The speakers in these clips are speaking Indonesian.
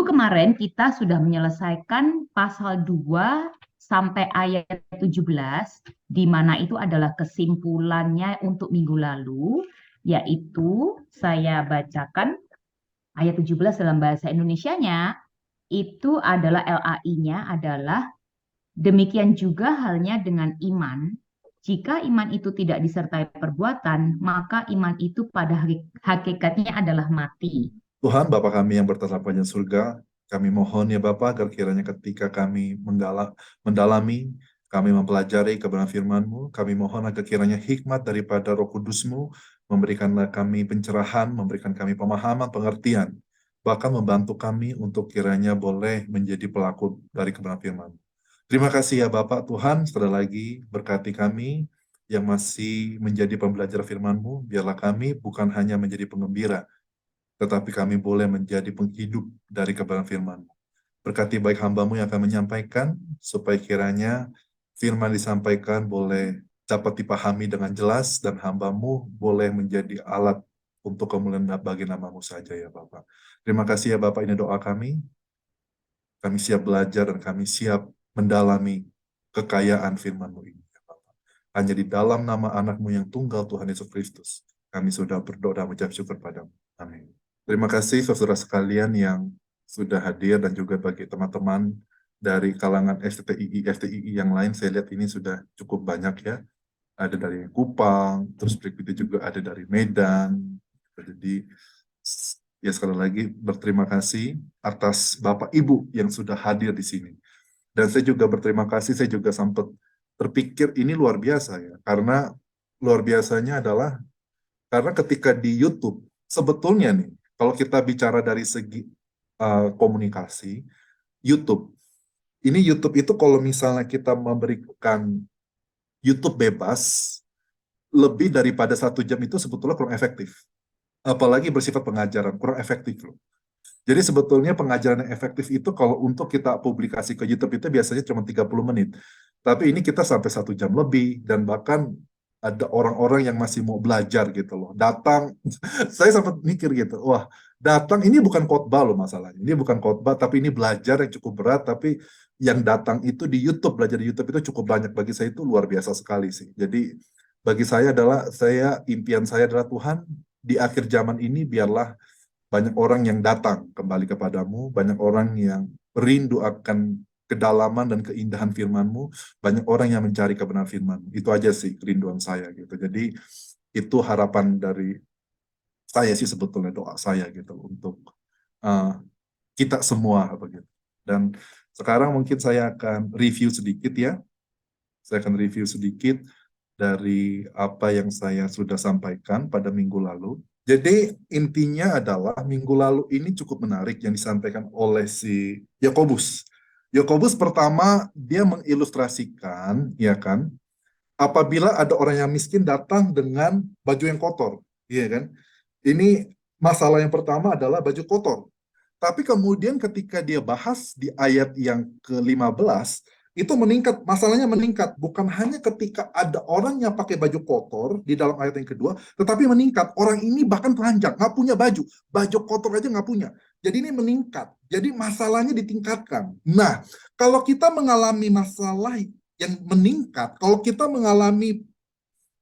Minggu kemarin kita sudah menyelesaikan pasal 2 sampai ayat 17, di mana itu adalah kesimpulannya untuk minggu lalu, yaitu saya bacakan ayat 17 dalam bahasa Indonesianya, itu adalah LAI-nya adalah demikian juga halnya dengan iman. Jika iman itu tidak disertai perbuatan, maka iman itu pada hakikatnya adalah mati. Tuhan, Bapa kami yang bertatap di surga, kami mohon ya Bapa, agar kiranya ketika kami mendalami, kami mempelajari kebenaran firman-Mu, kami mohon agar kiranya hikmat daripada Roh Kudus-Mu memberikanlah kami pencerahan, memberikan kami pemahaman, pengertian, bahkan membantu kami untuk kiranya boleh menjadi pelaku dari kebenaran firman. Terima kasih ya Bapak Tuhan, sekali lagi berkati kami yang masih menjadi pembelajar firman-Mu, biarlah kami bukan hanya menjadi penggembira, tetapi kami boleh menjadi penghidup dari kebenaran firman. Berkati baik hamba-Mu yang akan menyampaikan, supaya kiranya firman disampaikan boleh dapat dipahami dengan jelas, dan hamba-Mu boleh menjadi alat untuk kemuliaan bagi nama-Mu saja ya Bapak. Terima kasih ya Bapak, ini doa kami. Kami siap belajar dan kami siap mendalami kekayaan firman-Mu ini ya Bapak. Hanya di dalam nama anak-Mu yang tunggal Tuhan Yesus Kristus, kami sudah berdoa dan mengucap syukur padamu. Amin. Terima kasih saudara sekalian yang sudah hadir dan juga bagi teman-teman dari kalangan FTII yang lain. Saya lihat ini sudah cukup banyak ya. Ada dari Kupang, terus berikutnya juga ada dari Medan. Jadi ya sekali lagi berterima kasih atas Bapak Ibu yang sudah hadir di sini. Dan saya juga berterima kasih, saya juga sempat terpikir ini luar biasa ya. Karena luar biasanya adalah karena ketika di YouTube, sebetulnya nih, kalau kita bicara dari segi komunikasi, YouTube, ini YouTube itu kalau misalnya kita memberikan YouTube bebas, lebih daripada 1 jam itu sebetulnya kurang efektif. Apalagi bersifat pengajaran, kurang efektif loh. Jadi sebetulnya pengajaran yang efektif itu kalau untuk kita publikasi ke YouTube itu biasanya cuma 30 menit. Tapi ini kita sampai 1 jam lebih, dan bahkan ada orang-orang yang masih mau belajar gitu loh. Datang, saya sempat mikir gitu, wah datang ini bukan khotbah loh masalahnya. Ini bukan khotbah, tapi ini belajar yang cukup berat, tapi yang datang itu di YouTube, belajar di YouTube itu cukup banyak. Bagi saya itu luar biasa sekali sih. Jadi bagi saya adalah, impian saya adalah Tuhan, di akhir zaman ini biarlah banyak orang yang datang kembali kepadamu, banyak orang yang rindu akan kedalaman dan keindahan firman-Mu, banyak orang yang mencari kebenaran firman. Itu aja sih kerinduan saya gitu. Jadi itu harapan dari saya sih, sebetulnya doa saya gitu untuk uh, kita semua begitu. Dan sekarang mungkin saya akan review sedikit ya. Saya akan review sedikit dari apa yang saya sudah sampaikan pada minggu lalu. Jadi intinya adalah minggu lalu ini cukup menarik yang disampaikan oleh si Yakobus. Yakobus pertama dia mengilustrasikan, ya kan, apabila ada orang yang miskin datang dengan baju yang kotor, ya kan. Ini masalah yang pertama adalah baju kotor. Tapi kemudian ketika dia bahas di ayat yang ke-15, itu meningkat, masalahnya meningkat. Bukan hanya ketika ada orang yang pakai baju kotor di dalam ayat yang kedua, tetapi meningkat. Orang ini bahkan telanjang, nggak punya baju. Baju kotor aja nggak punya. Jadi ini meningkat. Jadi masalahnya ditingkatkan. Nah, kalau kita mengalami masalah yang meningkat, kalau kita mengalami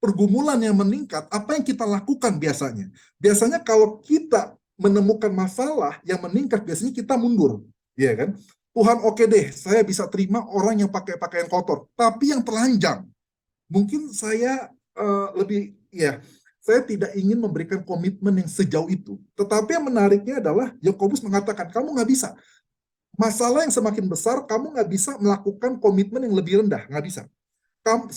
pergumulan yang meningkat, apa yang kita lakukan biasanya? Biasanya kalau kita menemukan masalah yang meningkat, biasanya kita mundur, ya kan? Tuhan, oke deh, saya bisa terima orang yang pakai pakaian kotor, tapi yang telanjang, mungkin saya lebih, ya, saya tidak ingin memberikan komitmen yang sejauh itu. Tetapi yang menariknya adalah Yakobus mengatakan, kamu nggak bisa. Masalah yang semakin besar, kamu nggak bisa melakukan komitmen yang lebih rendah, nggak bisa. Kamu,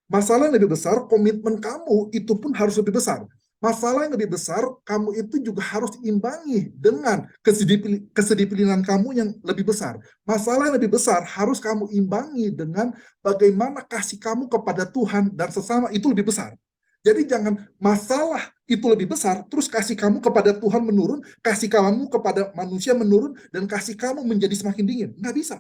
masalah yang lebih besar, komitmen kamu itu pun harus lebih besar. Masalah yang lebih besar, kamu itu juga harus diimbangi dengan kedisiplinan kamu yang lebih besar. Masalah yang lebih besar harus kamu imbangi dengan bagaimana kasih kamu kepada Tuhan dan sesama itu lebih besar. Jadi jangan masalah itu lebih besar, terus kasih kamu kepada Tuhan menurun, kasih kamu kepada manusia menurun, dan kasih kamu menjadi semakin dingin. Nggak bisa.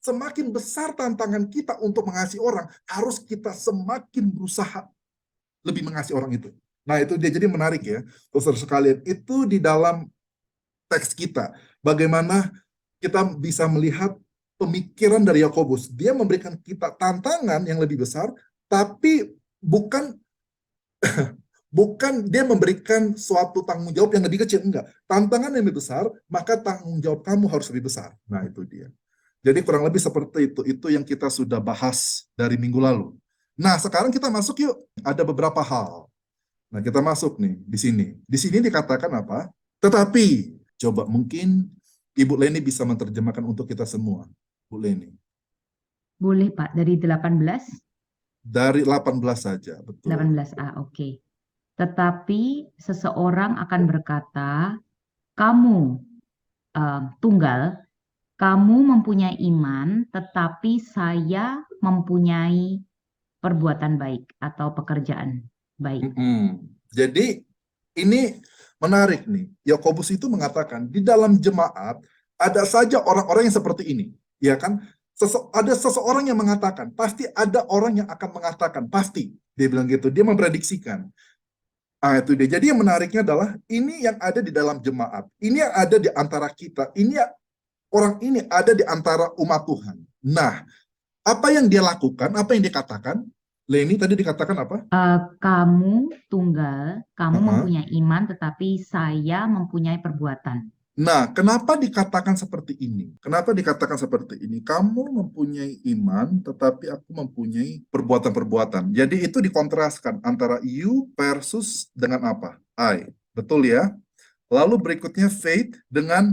Semakin besar tantangan kita untuk mengasihi orang, harus kita semakin berusaha lebih mengasihi orang itu. Nah, itu dia, jadi menarik ya, saudara sekalian. Itu di dalam teks kita. Bagaimana kita bisa melihat pemikiran dari Yakobus. Dia memberikan kita tantangan yang lebih besar, tapi bukan dia memberikan suatu tanggung jawab yang lebih kecil, enggak. Tantangan yang lebih besar, maka tanggung jawab kamu harus lebih besar. Nah, itu dia. Jadi kurang lebih seperti itu. Itu yang kita sudah bahas dari minggu lalu. Nah, sekarang kita masuk yuk. Ada beberapa hal. Nah, kita masuk nih di sini. Di sini dikatakan apa? Tetapi, coba mungkin Ibu Leni bisa menerjemahkan untuk kita semua. Bu Leni. Boleh Pak, dari 18? Dari 18 saja, betul. 18a, oke. Tetapi seseorang akan berkata, kamu tunggal, kamu mempunyai iman, tetapi saya mempunyai perbuatan baik atau pekerjaan baik. Jadi ini menarik nih. Yakobus itu mengatakan di dalam jemaat ada saja orang-orang yang seperti ini, ya kan? Ada seseorang yang mengatakan, pasti ada orang yang akan mengatakan, pasti. Dia bilang gitu, dia memprediksikan. Itu dia. Jadi yang menariknya adalah ini yang ada di dalam jemaat, ini yang ada di antara kita, orang ini ada di antara umat Tuhan. Nah, apa yang dia lakukan, apa yang dia katakan? Leni tadi dikatakan apa? Kamu tunggal, kamu mempunyai iman, tetapi saya mempunyai perbuatan. Nah, kenapa dikatakan seperti ini? Kenapa dikatakan seperti ini? Kamu mempunyai iman, tetapi aku mempunyai perbuatan-perbuatan. Jadi itu dikontraskan antara you versus dengan apa? I. Betul ya? Lalu berikutnya faith dengan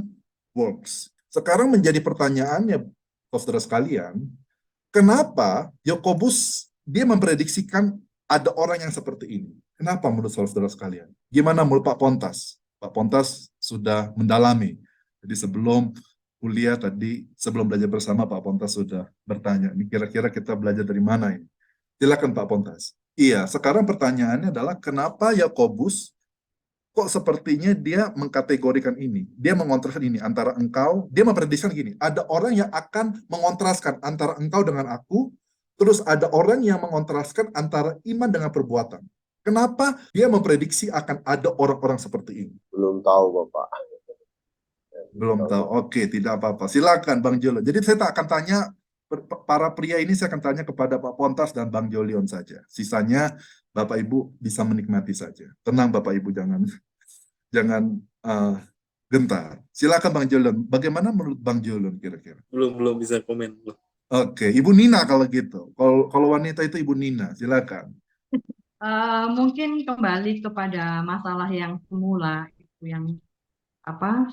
works. Sekarang menjadi pertanyaannya, saudara sekalian, kenapa Yakobus dia memprediksikan ada orang yang seperti ini? Kenapa menurut saudara sekalian? Gimana menurut Pak Pontas? Pak Pontas sudah mendalami. Jadi sebelum kuliah tadi, sebelum belajar bersama, Pak Pontas sudah bertanya, ini kira-kira kita belajar dari mana ini? Silakan Pak Pontas. Iya, sekarang pertanyaannya adalah kenapa Yakobus kok sepertinya dia mengkategorikan ini, dia mengontraskan ini antara engkau, dia memprediksikan gini, ada orang yang akan mengontraskan antara engkau dengan aku, terus ada orang yang mengontraskan antara iman dengan perbuatan. Kenapa dia memprediksi akan ada orang-orang seperti ini? Belum tahu, Bapak. Belum tahu. Oke, tidak apa-apa. Silakan Bang Jolo. Jadi saya tak akan tanya para pria ini, saya akan tanya kepada Pak Pontas dan Bang Jolion saja. Sisanya Bapak Ibu bisa menikmati saja. Tenang Bapak Ibu, jangan gentar. Silakan Bang Jolion. Bagaimana menurut Bang Jolion kira-kira? Belum bisa komen. Oke, Ibu Nina kalau gitu. Kalau wanita itu Ibu Nina, silakan. Mungkin kembali kepada masalah yang semula, itu yang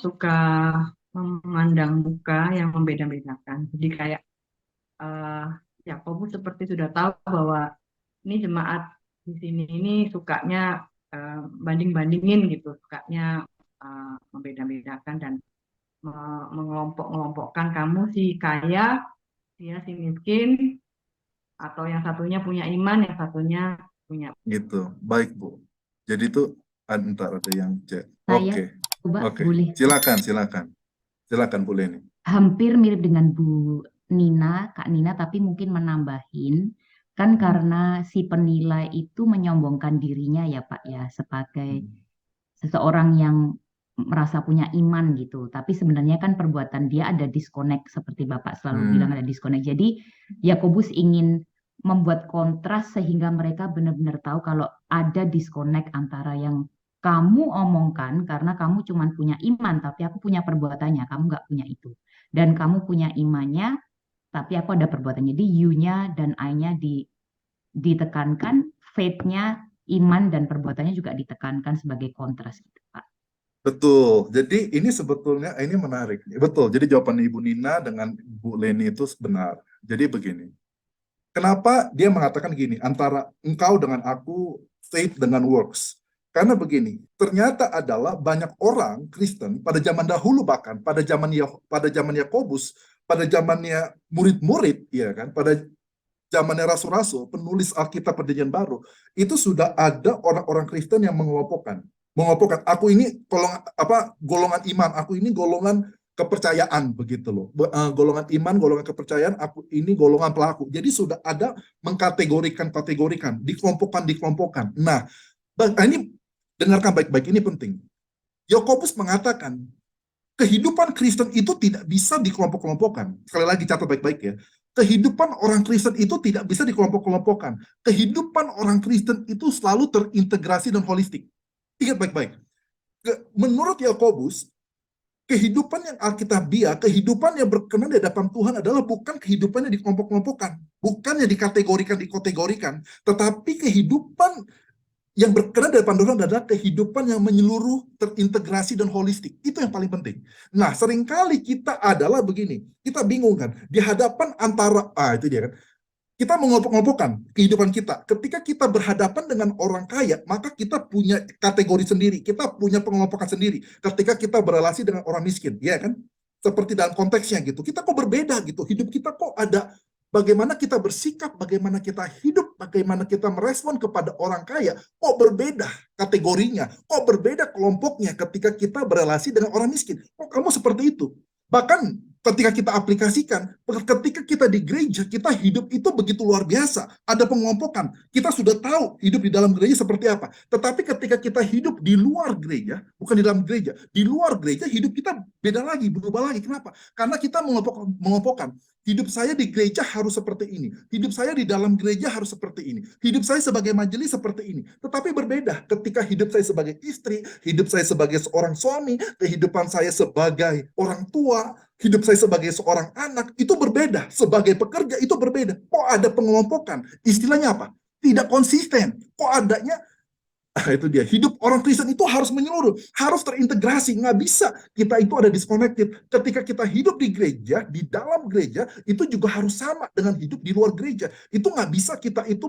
suka memandang muka yang membeda-bedakan. Jadi kayak Yakobus seperti sudah tahu bahwa ini jemaat di sini ini sukanya banding-bandingin gitu, sukanya membeda-bedakan dan mengelompok-ngelompokkan, kamu si kaya, dia si miskin, atau yang satunya punya iman, yang satunya punya. Gitu, baik Bu. Jadi itu ntar ada yang cek. Saya coba boleh. Silakan Bu Leni. Hampir mirip dengan Bu Nina, Kak Nina, tapi mungkin menambahin kan karena si penilai itu menyombongkan dirinya ya Pak ya, sebagai seseorang yang merasa punya iman gitu. Tapi sebenarnya kan perbuatan dia ada disconnect, seperti Bapak selalu bilang ada disconnect. Jadi Yakobus ingin membuat kontras sehingga mereka benar-benar tahu kalau ada disconnect antara yang kamu omongkan karena kamu cuma punya iman, tapi aku punya perbuatannya, kamu nggak punya itu. Dan kamu punya imannya, tapi aku ada perbuatannya. Jadi you-nya dan I-nya ditekankan, faith-nya, iman dan perbuatannya juga ditekankan sebagai kontras gitu, Pak. Betul. Jadi ini sebetulnya ini menarik. Betul. Jadi jawaban Ibu Nina dengan Bu Leni itu benar. Jadi begini. Kenapa dia mengatakan gini, antara engkau dengan aku, faith dengan works? Karena begini, ternyata adalah banyak orang Kristen pada zaman dahulu, bahkan pada zaman Yakobus, pada zamannya murid-murid, ya kan, pada zamannya rasul-rasul, penulis Alkitab Perjanjian Baru, itu sudah ada orang-orang Kristen yang mengelompokkan, aku ini golongan iman, aku ini golongan kepercayaan, begitu loh. Golongan iman, golongan kepercayaan, aku ini golongan pelaku. Jadi sudah ada mengkategorikan, dikelompokkan. Nah, ini dengarkan baik-baik, ini penting. Yakobus mengatakan, Kehidupan Kristen itu tidak bisa dikelompok-kelompokkan. Sekali lagi catat baik-baik ya. Kehidupan orang Kristen itu tidak bisa dikelompok-kelompokkan. Kehidupan orang Kristen itu selalu terintegrasi dan holistik. Ingat baik-baik. Menurut Yakobus, kehidupan yang alkitabiah, kehidupan yang berkenan di hadapan Tuhan adalah bukan kehidupan yang dikelompok-kelompokkan, bukan yang dikategorikan, tetapi kehidupan yang berkenan di hadapan Tuhan adalah kehidupan yang menyeluruh, terintegrasi, dan holistik. Itu yang paling penting. Nah, seringkali kita adalah begini, kita bingung kan, di hadapan antara, itu dia kan, kita mengelompok-kelompokkan kehidupan kita. Ketika kita berhadapan dengan orang kaya, maka kita punya kategori sendiri, kita punya pengelompokan sendiri. Ketika kita berrelasi dengan orang miskin, ya kan? Seperti dalam konteksnya gitu. Kita kok berbeda gitu. Hidup kita kok ada bagaimana kita bersikap, bagaimana kita hidup, bagaimana kita merespon kepada orang kaya, kok berbeda kategorinya, kok berbeda kelompoknya ketika kita berrelasi dengan orang miskin. Kok kamu seperti itu? Bahkan ketika kita aplikasikan, ketika kita di gereja, kita hidup itu begitu luar biasa. Ada pengelompokan. Kita sudah tahu hidup di dalam gereja seperti apa. Tetapi ketika kita hidup di luar gereja, bukan di dalam gereja, di luar gereja hidup kita beda lagi, berubah lagi. Kenapa? Karena kita mengelompokkan. Hidup saya di gereja harus seperti ini. Hidup saya di dalam gereja harus seperti ini. Hidup saya sebagai majelis seperti ini. Tetapi berbeda ketika hidup saya sebagai istri, hidup saya sebagai seorang suami, kehidupan saya sebagai orang tua, hidup saya sebagai seorang anak, itu berbeda. Sebagai pekerja, itu berbeda. Kok ada pengelompokan? Istilahnya apa? Tidak konsisten. Kok adanya itu dia. Hidup orang Kristen itu harus menyeluruh, harus terintegrasi. Nggak bisa kita itu ada disconnected. Ketika kita hidup di gereja, di dalam gereja, itu juga harus sama dengan hidup di luar gereja. Itu nggak bisa kita itu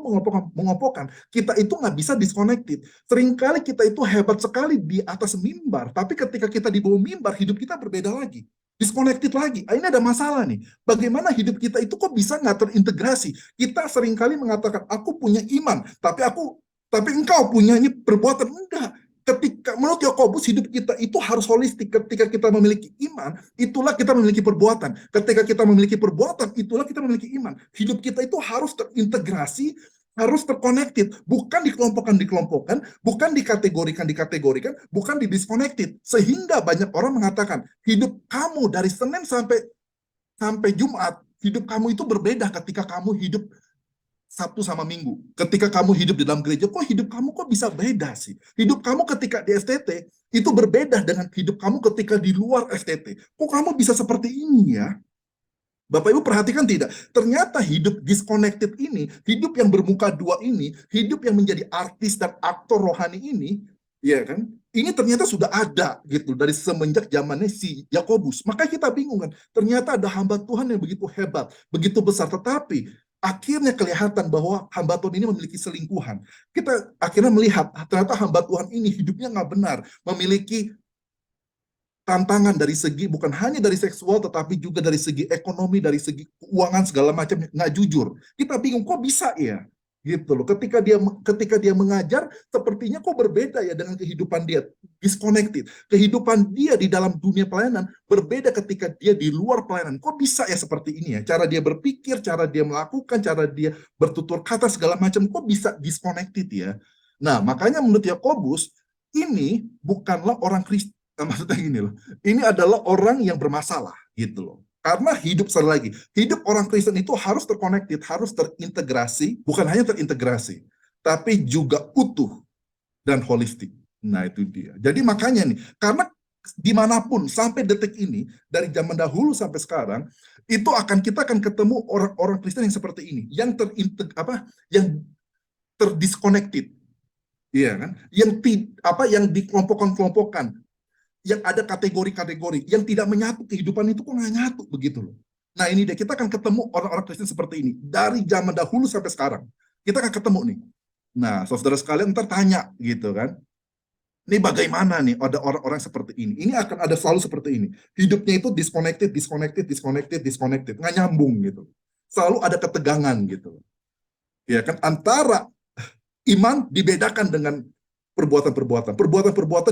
mengompokkan. Kita itu nggak bisa disconnected. Seringkali kita itu hebat sekali di atas mimbar, tapi ketika kita di bawah mimbar, hidup kita berbeda lagi. Disconnected lagi. Ini ada masalah nih. Bagaimana hidup kita itu kok bisa nggak terintegrasi? Kita seringkali mengatakan, aku punya iman, tapi engkau punya perbuatan. Enggak. Ketika menurut Yakobus hidup kita itu harus holistik. Ketika kita memiliki iman, itulah kita memiliki perbuatan. Ketika kita memiliki perbuatan, itulah kita memiliki iman. Hidup kita itu harus terintegrasi, harus terconnected, bukan dikelompokkan, bukan dikategorikan, bukan disconnected. Sehingga banyak orang mengatakan, hidup kamu dari Senin sampai Jumat, hidup kamu itu berbeda ketika kamu hidup Sabtu sama Minggu. Ketika kamu hidup di dalam gereja, kok hidup kamu kok bisa beda sih? Hidup kamu ketika di STT, itu berbeda dengan hidup kamu ketika di luar STT. Kok kamu bisa seperti ini ya? Bapak Ibu perhatikan tidak? Ternyata hidup disconnected ini, hidup yang bermuka dua ini, hidup yang menjadi artis dan aktor rohani ini, ya kan? Ini ternyata sudah ada gitu dari semenjak zamannya si Yakobus. Maka kita bingung kan? Ternyata ada hamba Tuhan yang begitu hebat, begitu besar, tetapi akhirnya kelihatan bahwa hamba Tuhan ini memiliki selingkuhan. Kita akhirnya melihat ternyata hamba Tuhan ini hidupnya nggak benar, memiliki tantangan dari segi bukan hanya dari seksual, tetapi juga dari segi ekonomi, dari segi keuangan segala macam, nggak jujur. Kita bingung kok bisa ya, gitu loh. Ketika dia mengajar, sepertinya kok berbeda ya dengan kehidupan dia, disconnected. Kehidupan dia di dalam dunia pelayanan berbeda ketika dia di luar pelayanan. Kok bisa ya seperti ini ya? Cara dia berpikir, cara dia melakukan, cara dia bertutur kata segala macam, kok bisa disconnected ya? Nah, makanya menurut Yakobus, ini bukanlah orang Kristen. Maksudnya gini loh, ini adalah orang yang bermasalah gitu loh. Karena hidup sekali lagi, hidup orang Kristen itu harus terconnected, harus terintegrasi, bukan hanya terintegrasi, tapi juga utuh dan holistik. Nah itu dia. Jadi makanya nih, karena dimanapun sampai detik ini, dari zaman dahulu sampai sekarang, itu kita akan ketemu orang-orang Kristen yang seperti ini, yang yang terdisconnected, iya kan? Yang dikelompokkan-kelompokkan, yang ada kategori-kategori, yang tidak menyatu kehidupan itu kok nggak nyatu begitu loh. Nah ini dia, kita akan ketemu orang-orang Kristen seperti ini dari zaman dahulu sampai sekarang. Kita akan ketemu nih. Nah saudara sekalian ntar tanya gitu kan, ini bagaimana nih ada orang-orang seperti ini? Ini akan ada selalu seperti ini. Hidupnya itu disconnected, nggak nyambung gitu. Selalu ada ketegangan gitu. Ya kan, antara iman dibedakan dengan perbuatan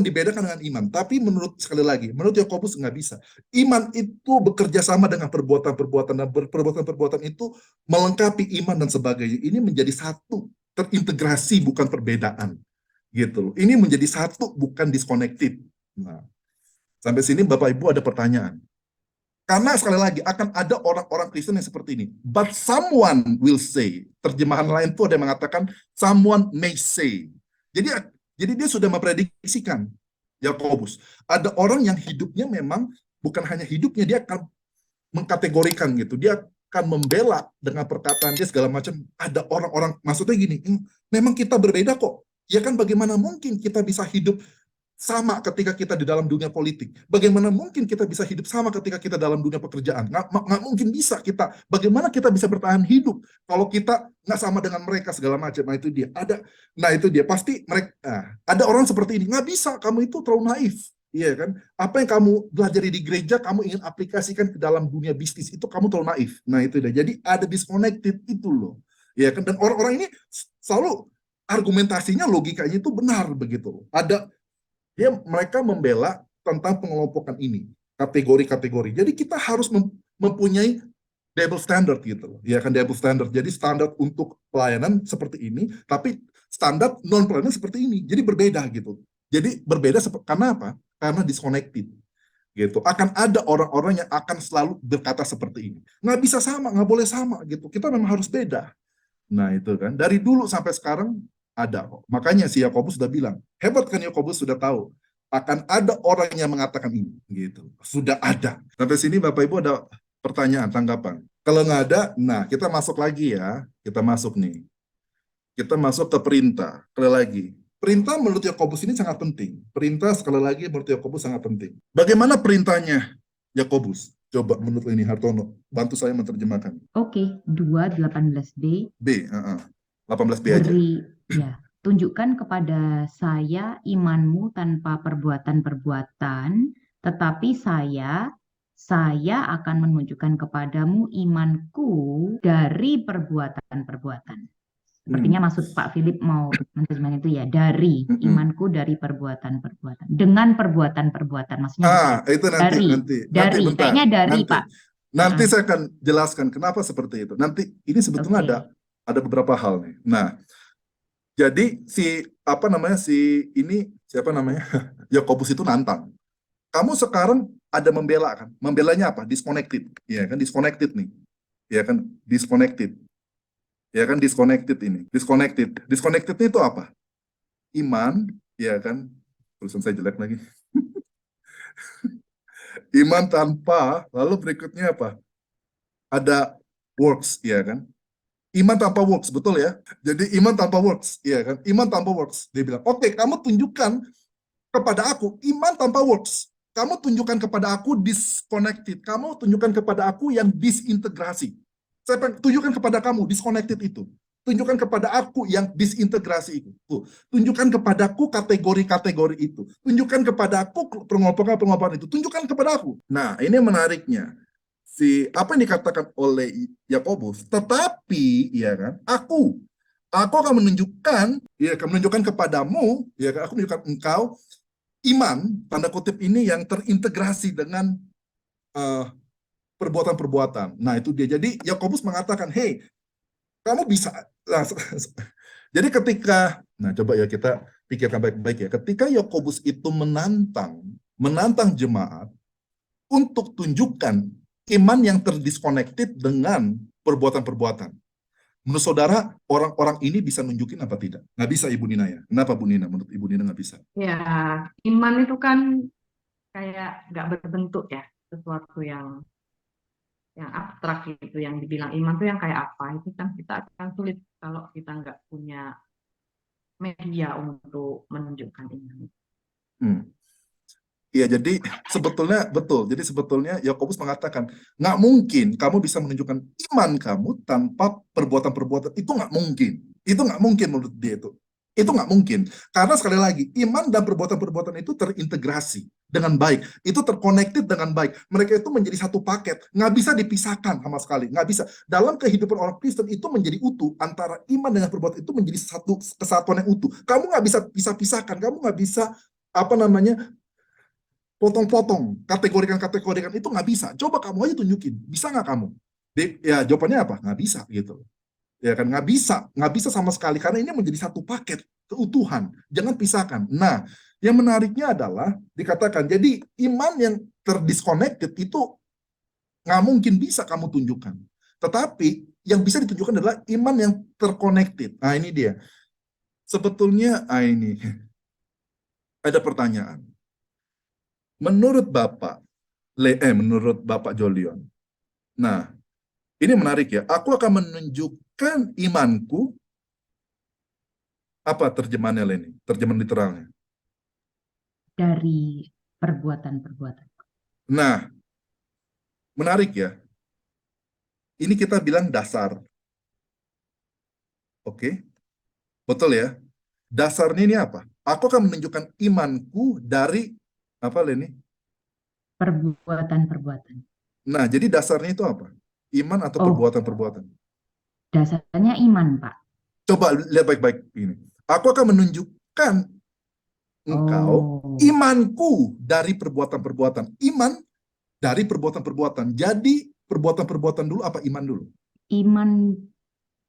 dibedakan dengan iman. Tapi sekali lagi, menurut Yakobus nggak bisa. Iman itu bekerja sama dengan perbuatan-perbuatan, dan perbuatan-perbuatan itu melengkapi iman dan sebagainya. Ini menjadi satu, terintegrasi bukan perbedaan. Gitu loh. Ini menjadi satu, bukan disconnected. Nah, Sampai sini Bapak Ibu ada pertanyaan. Karena sekali lagi akan ada orang-orang Kristen yang seperti ini. But someone will say. Terjemahan lain tuh ada yang mengatakan someone may say. Jadi dia sudah memprediksikan Yakobus. Ada orang yang hidupnya memang bukan hanya hidupnya, dia akan mengkategorikan gitu. Dia akan membela dengan perkataan dia segala macam. Ada orang-orang, maksudnya gini, memang kita berbeda kok. Ya kan bagaimana mungkin kita bisa hidup sama ketika kita di dalam dunia politik. Bagaimana mungkin kita bisa hidup sama ketika kita dalam dunia pekerjaan? Nggak mungkin bisa kita. Bagaimana kita bisa bertahan hidup kalau kita nggak sama dengan mereka segala macam? Nah itu dia. Itu dia. Pasti mereka. Ada orang seperti ini. Nggak bisa. Kamu itu terlalu naif. Iya kan? Apa yang kamu belajar di gereja, kamu ingin aplikasikan ke dalam dunia bisnis, itu kamu terlalu naif. Nah itu dia. Jadi ada disconnected itu loh. Iya kan? Dan orang-orang ini selalu argumentasinya, logikanya itu benar begitu. Mereka membela tentang pengelompokan ini, kategori-kategori. Jadi kita harus mempunyai double standard gitu loh. Ya kan, double standard. Jadi standar untuk pelayanan seperti ini, tapi standar non pelayanan seperti ini. Jadi berbeda gitu. Jadi berbeda karena apa? Karena disconnected. Gitu. Akan ada orang-orang yang akan selalu berkata seperti ini. Nggak bisa sama, nggak boleh sama gitu. Kita memang harus beda. Nah itu kan, dari dulu sampai sekarang ada kok. Makanya si Yakobus sudah bilang, hebat kan Yakobus sudah tahu akan ada orang yang mengatakan ini, gitu. Sudah ada. Sampai sini Bapak Ibu ada pertanyaan, tanggapan? Kalau nggak ada, nah kita masuk lagi ya. Kita masuk nih. Kita masuk ke perintah. Sekali lagi, perintah menurut Yakobus ini sangat penting. Perintah sekali lagi menurut Yakobus sangat penting. Bagaimana perintahnya Yakobus? Coba menurut ini Hartono, bantu saya menerjemahkan. Oke, 2:18b. 18b aja. Tunjukkan kepada saya imanmu tanpa perbuatan-perbuatan, tetapi saya akan menunjukkan kepadamu imanku dari perbuatan-perbuatan. Sepertinya maksud Pak Philip mau menerjemahkan itu ya, dari imanku dari perbuatan-perbuatan. Dengan perbuatan-perbuatan, maksudnya itu nanti bentar. Kayaknya dari Pak. Nanti saya akan jelaskan kenapa seperti itu. Nanti ini sebetulnya ada beberapa hal nih. Nah, jadi Yakobus itu nantang. Kamu sekarang ada membela kan? Membelanya apa? Disconnected. Ya kan, disconnected nih. Ya kan, disconnected. Ya kan, disconnected ini. Disconnected. Disconnected itu apa? Iman, ya kan? Tulisan saya jelek lagi. Iman tanpa, lalu berikutnya apa? Ada works, ya kan? Iman tanpa works, betul ya? Jadi iman tanpa works, iya kan? Iman tanpa works. Dia bilang, oke, kamu tunjukkan kepada aku iman tanpa works. Kamu tunjukkan kepada aku disconnected. Kamu tunjukkan kepada aku yang disintegrasi. Saya tunjukkan kepada kamu disconnected itu. Tunjukkan kepada aku yang disintegrasi itu. Tunjukkan kepadaku kategori-kategori itu. Tunjukkan kepada aku pengompokan-pengompokan itu. Tunjukkan kepada aku. Nah, ini menariknya. Apa yang dikatakan oleh Yakobus, tetapi ya kan, aku akan menunjukkan kepadamu, ya kan, aku menunjukkan engkau iman tanda kutip ini yang terintegrasi dengan perbuatan-perbuatan. Nah itu dia. Jadi Yakobus mengatakan, hey, kamu bisa. Jadi ketika, nah coba ya kita pikirkan baik-baik ya, ketika Yakobus itu menantang jemaat untuk tunjukkan iman yang terdisconnected dengan perbuatan-perbuatan. Menurut saudara, orang-orang ini bisa nunjukin apa tidak? Nggak bisa, Ibu Nina ya? Kenapa, Bu Nina? Menurut Ibu Nina nggak bisa? Ya, iman itu kan kayak nggak berbentuk ya, sesuatu yang abstrak gitu, yang dibilang iman itu yang kayak apa? Itu kan kita akan sulit kalau kita nggak punya media untuk menunjukkan iman. Iya, jadi sebetulnya betul. Jadi sebetulnya Yakobus mengatakan, nggak mungkin kamu bisa menunjukkan iman kamu tanpa perbuatan-perbuatan. Itu nggak mungkin. Itu nggak mungkin menurut dia itu. Itu nggak mungkin. Karena sekali lagi, iman dan perbuatan-perbuatan itu terintegrasi dengan baik. Itu terkonektif dengan baik. Mereka itu menjadi satu paket. Nggak bisa dipisahkan sama sekali. Nggak bisa. Dalam kehidupan orang Kristen itu menjadi utuh. Antara iman dengan perbuatan itu menjadi satu kesatuan yang utuh. Kamu nggak bisa pisah-pisahkan. Kamu nggak bisa potong-potong, kategorikan itu nggak bisa. Coba kamu aja tunjukin, bisa nggak kamu? Ya jawabannya apa? Nggak bisa gitu. Ya kan, nggak bisa sama sekali karena ini menjadi satu paket keutuhan. Jangan pisahkan. Nah, Yang menariknya adalah dikatakan, jadi iman yang terdisconnected itu nggak mungkin bisa kamu tunjukkan. Tetapi yang bisa ditunjukkan adalah iman yang terconnected. Nah ini dia. Sebetulnya ini ada pertanyaan. Menurut Bapak Jolion. Nah, ini menarik ya. Aku akan menunjukkan imanku. Apa terjemahannya, Leni? Terjemahan literalnya. Dari perbuatan-perbuatan. Nah, menarik ya. Ini kita bilang dasar. Oke? Betul ya? Dasarnya ini apa? Aku akan menunjukkan imanku dari apa, Leni? Perbuatan-perbuatan. Nah, jadi dasarnya itu apa? Iman atau Oh, perbuatan-perbuatan? dasarnya iman, Pak. Coba lihat baik-baik ini. Aku akan menunjukkan engkau Oh, imanku dari perbuatan-perbuatan. Iman dari perbuatan-perbuatan. Jadi perbuatan-perbuatan dulu apa iman dulu? iman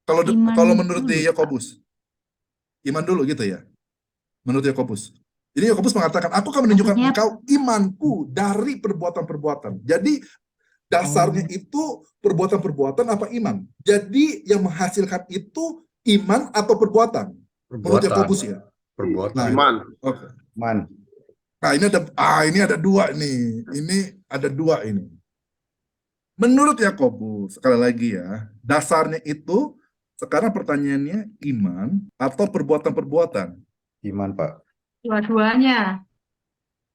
Kalau iman kalau menurut dulu, di Pak. Yakobus, iman dulu gitu ya. Menurut Yakobus. Jadi Yakobus mengatakan, aku akan menunjukkan Maksudnya, engkau imanku dari perbuatan-perbuatan. Jadi dasarnya oh, itu perbuatan-perbuatan apa iman? Jadi yang menghasilkan itu iman atau perbuatan? Menurut Perbuatan, Yakobus ya. perbuatan. Nah, itu. Iman. Oke. Man. Nah, ini ada dua nih. Ini ada dua ini. Menurut Yakobus, sekali lagi ya, dasarnya itu sekarang pertanyaannya iman atau perbuatan-perbuatan. Iman, Pak. Dua-duanya.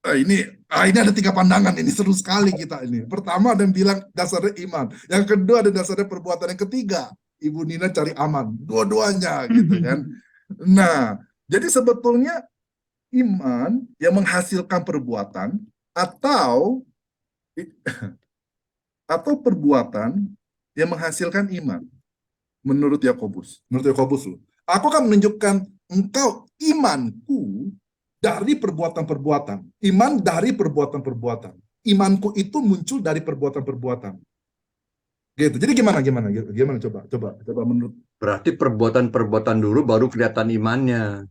Ini ada tiga pandangan, ini seru sekali kita ini. Pertama ada yang bilang dasarnya iman, yang kedua ada dasarnya perbuatan, yang ketiga Ibu Nina cari aman, dua-duanya gitu kan. Nah, jadi sebetulnya iman yang menghasilkan perbuatan atau perbuatan yang menghasilkan iman menurut Yakobus. Menurut Yakobus loh. Aku akan menunjukkan engkau imanku dari perbuatan-perbuatan. Iman dari perbuatan-perbuatan. Imanku itu muncul dari perbuatan-perbuatan. Gitu. Jadi gimana coba menurut Berarti perbuatan-perbuatan dulu baru kelihatan imannya.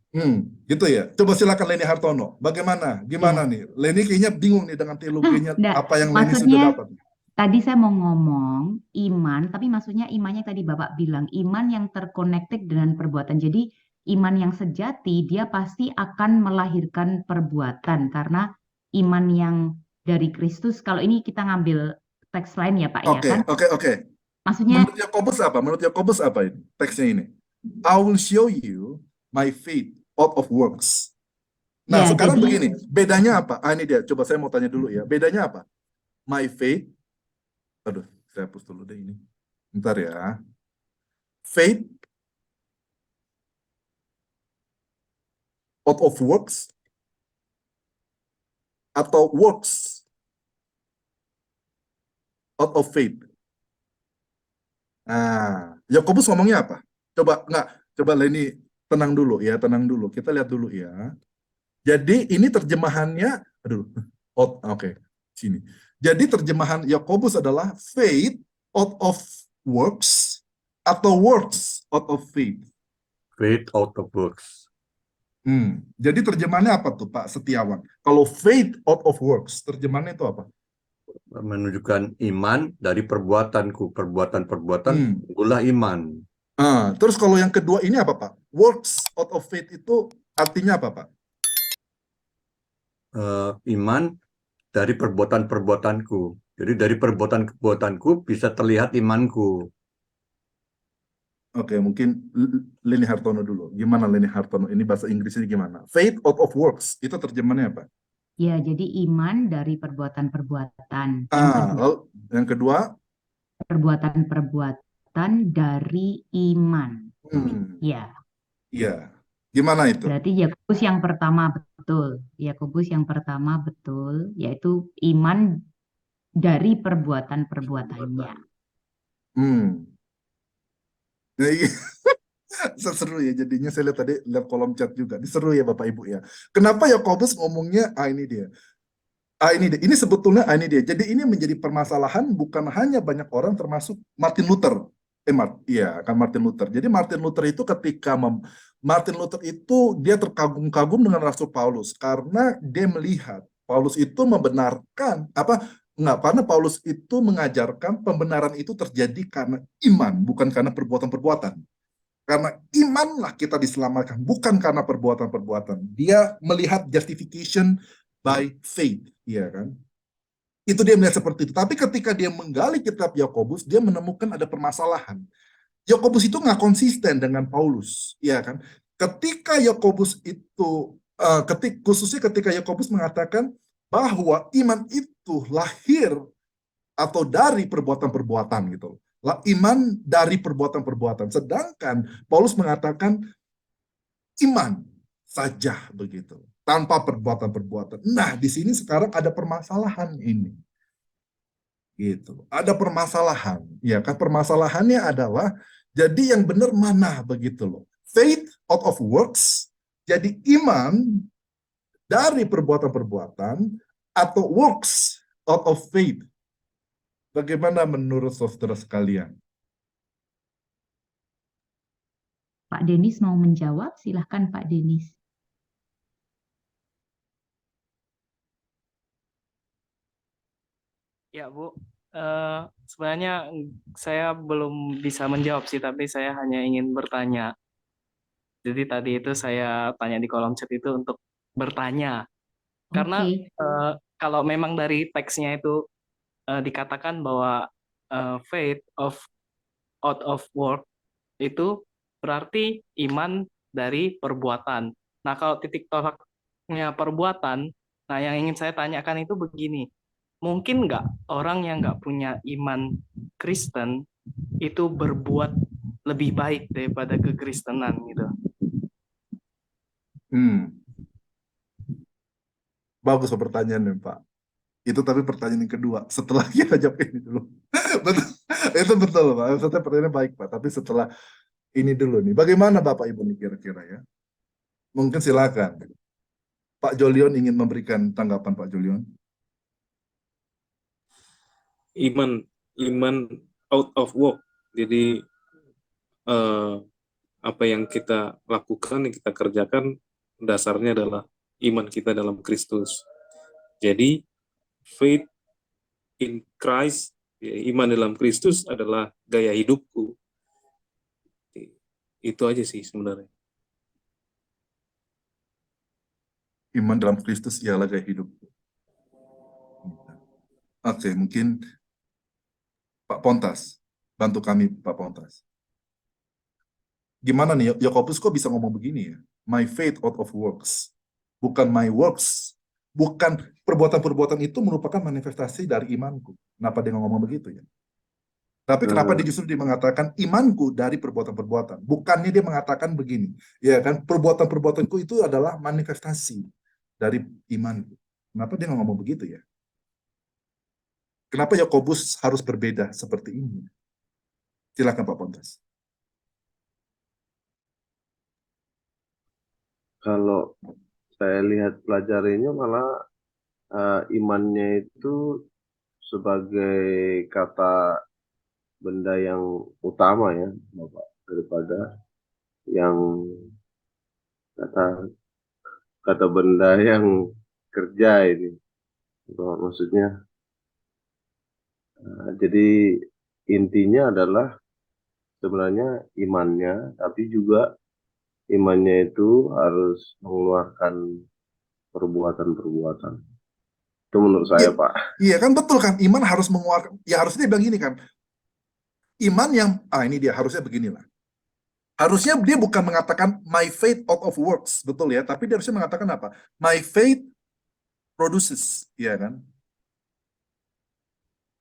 gitu ya. Coba silakan Leni Hartono. Bagaimana? Gimana Ya. nih? Leni kayaknya bingung nih dengan teologinya Enggak, apa yang Leni sudah maksudnya dapat. tadi saya mau ngomong iman, tapi maksudnya imannya tadi Bapak bilang iman yang terkonektik dengan perbuatan. Jadi iman yang sejati dia pasti akan melahirkan perbuatan karena iman yang dari Kristus. Kalau ini kita ngambil teks lain ya Pak ya kan? Oke. Maksudnya Menurut Yakobus apa? Menurut Yakobus apa ini? Teksnya ini. I will show you my faith out of works. Nah, ya sekarang jadi begini, bedanya apa? Ini dia. Coba saya mau tanya dulu ya. Bedanya apa? My faith. Aduh, saya hapus dulu deh ini. Bentar ya. Faith out of works atau works out of faith. Nah, Yakobus ngomongnya apa? Coba Leni tenang dulu ya, tenang dulu. Kita lihat dulu ya. Jadi ini terjemahannya, oke, sini. Jadi terjemahan Yakobus adalah faith out of works atau works out of faith. Faith out of works. Jadi terjemahannya apa tuh Pak Setiawan? Kalau faith out of works, terjemahannya itu apa? Menunjukkan iman dari perbuatanku. Perbuatan-perbuatan itulah iman. Terus kalau yang kedua ini apa Pak? Works out of faith itu artinya apa Pak? Iman dari perbuatan-perbuatanku. Jadi dari perbuatan-perbuatanku bisa terlihat imanku. Oke, mungkin Leni Hartono dulu. Gimana Leni Hartono? Ini bahasa Inggrisnya gimana? Faith out of works, itu terjemahannya apa? ya jadi iman dari perbuatan-perbuatan. Yang kedua perbuatan-perbuatan dari iman. Ya. Iya. Gimana itu? Berarti Yakobus yang pertama betul. Yakobus yang pertama betul, yaitu iman dari perbuatan-perbuatannya. Seru ya jadinya, saya lihat tadi kolom chat juga. Ini seru ya Bapak Ibu ya. Kenapa Yakobus ngomongnya ini dia. Ini sebetulnya ini dia. Jadi ini menjadi permasalahan bukan hanya banyak orang termasuk Martin Luther. Iya, kan Martin Luther. Jadi Martin Luther itu Martin Luther itu dia terkagum-kagum dengan Rasul Paulus karena dia melihat Paulus itu membenarkan karena Paulus itu mengajarkan pembenaran itu terjadi karena iman, bukan karena perbuatan-perbuatan. Karena imanlah kita diselamatkan, bukan karena perbuatan-perbuatan. Dia melihat justification by faith, ya kan? Itu dia melihat seperti itu. Tapi ketika dia menggali kitab Yakobus, dia menemukan ada permasalahan. Yakobus itu nggak konsisten dengan Paulus, ya kan? Ketika Yakobus itu, khususnya ketika Yakobus mengatakan bahwa iman itu lahir atau dari perbuatan-perbuatan gitu. Iman dari perbuatan-perbuatan. Sedangkan Paulus mengatakan iman saja begitu, tanpa perbuatan-perbuatan. Nah, di sini sekarang ada permasalahan ini. Gitu. Ada permasalahan, ya kan? Permasalahannya adalah jadi yang benar mana begitu loh. Faith out of works, jadi iman dari perbuatan-perbuatan atau works out of faith. Bagaimana menurut saudara sekalian? Pak Denis mau menjawab, silahkan Pak Denis. Ya, Bu. Sebenarnya saya belum bisa menjawab sih, tapi saya hanya ingin bertanya. Jadi tadi itu saya tanya di kolom chat itu untuk bertanya. Karena Oke. kalau memang dari teksnya itu dikatakan bahwa faith out of work itu berarti iman dari perbuatan. Nah, kalau titik tolaknya perbuatan, nah yang ingin saya tanyakan itu begini. Mungkin nggak orang yang nggak punya iman Kristen itu berbuat lebih baik daripada kekristenan gitu? Bagus pertanyaannya, Pak. Itu tapi pertanyaan yang kedua. Setelah kita jawab ini dulu. Betul. Itu betul, Pak. Maksudnya pertanyaannya baik, Pak. Tapi setelah ini dulu nih. Bagaimana Bapak Ibu nih kira-kira ya? Mungkin silakan. Pak Jolion ingin memberikan tanggapan Pak Jolion. Iman out of work. Jadi apa yang kita lakukan, yang kita kerjakan, dasarnya adalah iman kita dalam Kristus. Jadi faith in Christ, iman dalam Kristus adalah gaya hidupku. Itu aja sih sebenarnya. Iman dalam Kristus ialah gaya hidupku. Oke, mungkin Pak Pontas. Bantu kami, Pak Pontas. Gimana nih, Yakobus kok bisa ngomong begini ya? My faith out of works. Bukan my works. Bukan perbuatan-perbuatan itu merupakan manifestasi dari imanku. Kenapa dia ngomong begitu ya? Tapi kenapa dia justru dia mengatakan imanku dari perbuatan-perbuatan? Bukannya dia mengatakan begini, ya kan? Perbuatan-perbuatanku itu adalah manifestasi dari imanku. Kenapa dia ngomong begitu ya? Kenapa Yakobus harus berbeda seperti ini? Silakan Pak Pontas. Kalau saya lihat pelajarinya malah imannya itu sebagai kata benda yang utama ya, Bapak, daripada yang kata benda yang kerja ini. Maksudnya, jadi intinya adalah sebenarnya imannya, tapi juga imannya itu harus mengeluarkan perbuatan-perbuatan. Itu menurut saya, Pak. Iya kan, betul kan, iman harus mengeluarkan, ya harusnya dia bilang gini kan, iman yang, ini dia harusnya beginilah. Harusnya dia bukan mengatakan my faith out of works, betul ya, tapi dia harusnya mengatakan apa? My faith produces, ya kan?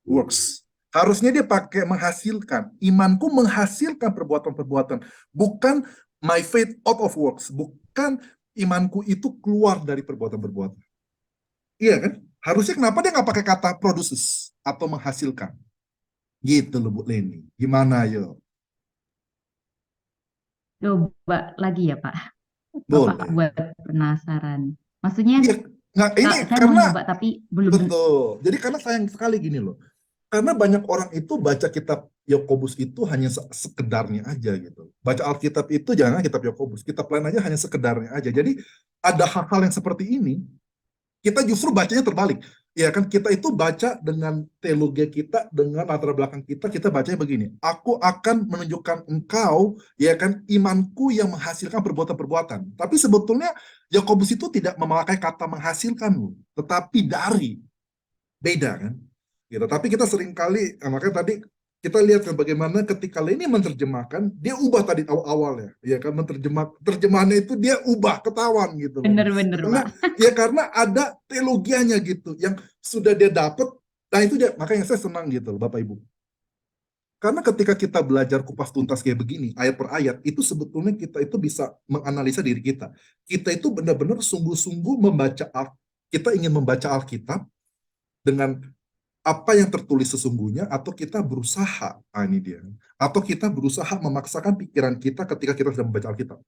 Works. Harusnya dia pakai menghasilkan. Imanku menghasilkan perbuatan-perbuatan, bukan my faith out of works, bukan imanku itu keluar dari perbuatan-perbuatan. Iya kan? Harusnya kenapa dia nggak pakai kata produces atau menghasilkan? Gitu loh Bu Leni. Gimana yo? Coba lagi ya Pak. Boleh. Bapak buat penasaran. Maksudnya Iya, nggak, ini saya karena mau nyoba tapi belum. betul. Jadi karena sayang sekali gini loh. Karena banyak orang itu baca kitab Yakobus itu hanya sekedarnya aja gitu. Baca Alkitab itu jangan kitab Yakobus, kitab lain aja hanya sekedarnya aja. Jadi ada hal-hal yang seperti ini, kita justru bacanya terbalik. Ya kan, kita itu baca dengan teologi kita, dengan latar belakang kita bacanya begini. Aku akan menunjukkan engkau, ya kan, imanku yang menghasilkan perbuatan-perbuatan. Tapi sebetulnya Yakobus itu tidak memakai kata menghasilkan, tetapi dari. Beda kan? Gitu. Tapi kita sering kali, makanya tadi kita lihat kan bagaimana ketika Leni menerjemahkan, dia ubah tadi awal-awalnya, ya kan, terjemahannya itu dia ubah, ketahuan gitu loh. Bener-bener, Karena Pak. karena ada teologianya gitu yang sudah dia dapat. Nah itu dia, makanya saya senang gitu loh, Bapak Ibu. Karena ketika kita belajar kupas tuntas kayak begini, ayat per ayat, itu sebetulnya kita itu bisa menganalisa diri kita. Kita itu benar-benar sungguh-sungguh kita ingin membaca Alkitab dengan apa yang tertulis sesungguhnya, atau kita berusaha, ini dia, atau kita berusaha memaksakan pikiran kita ketika kita sedang membaca Alkitab.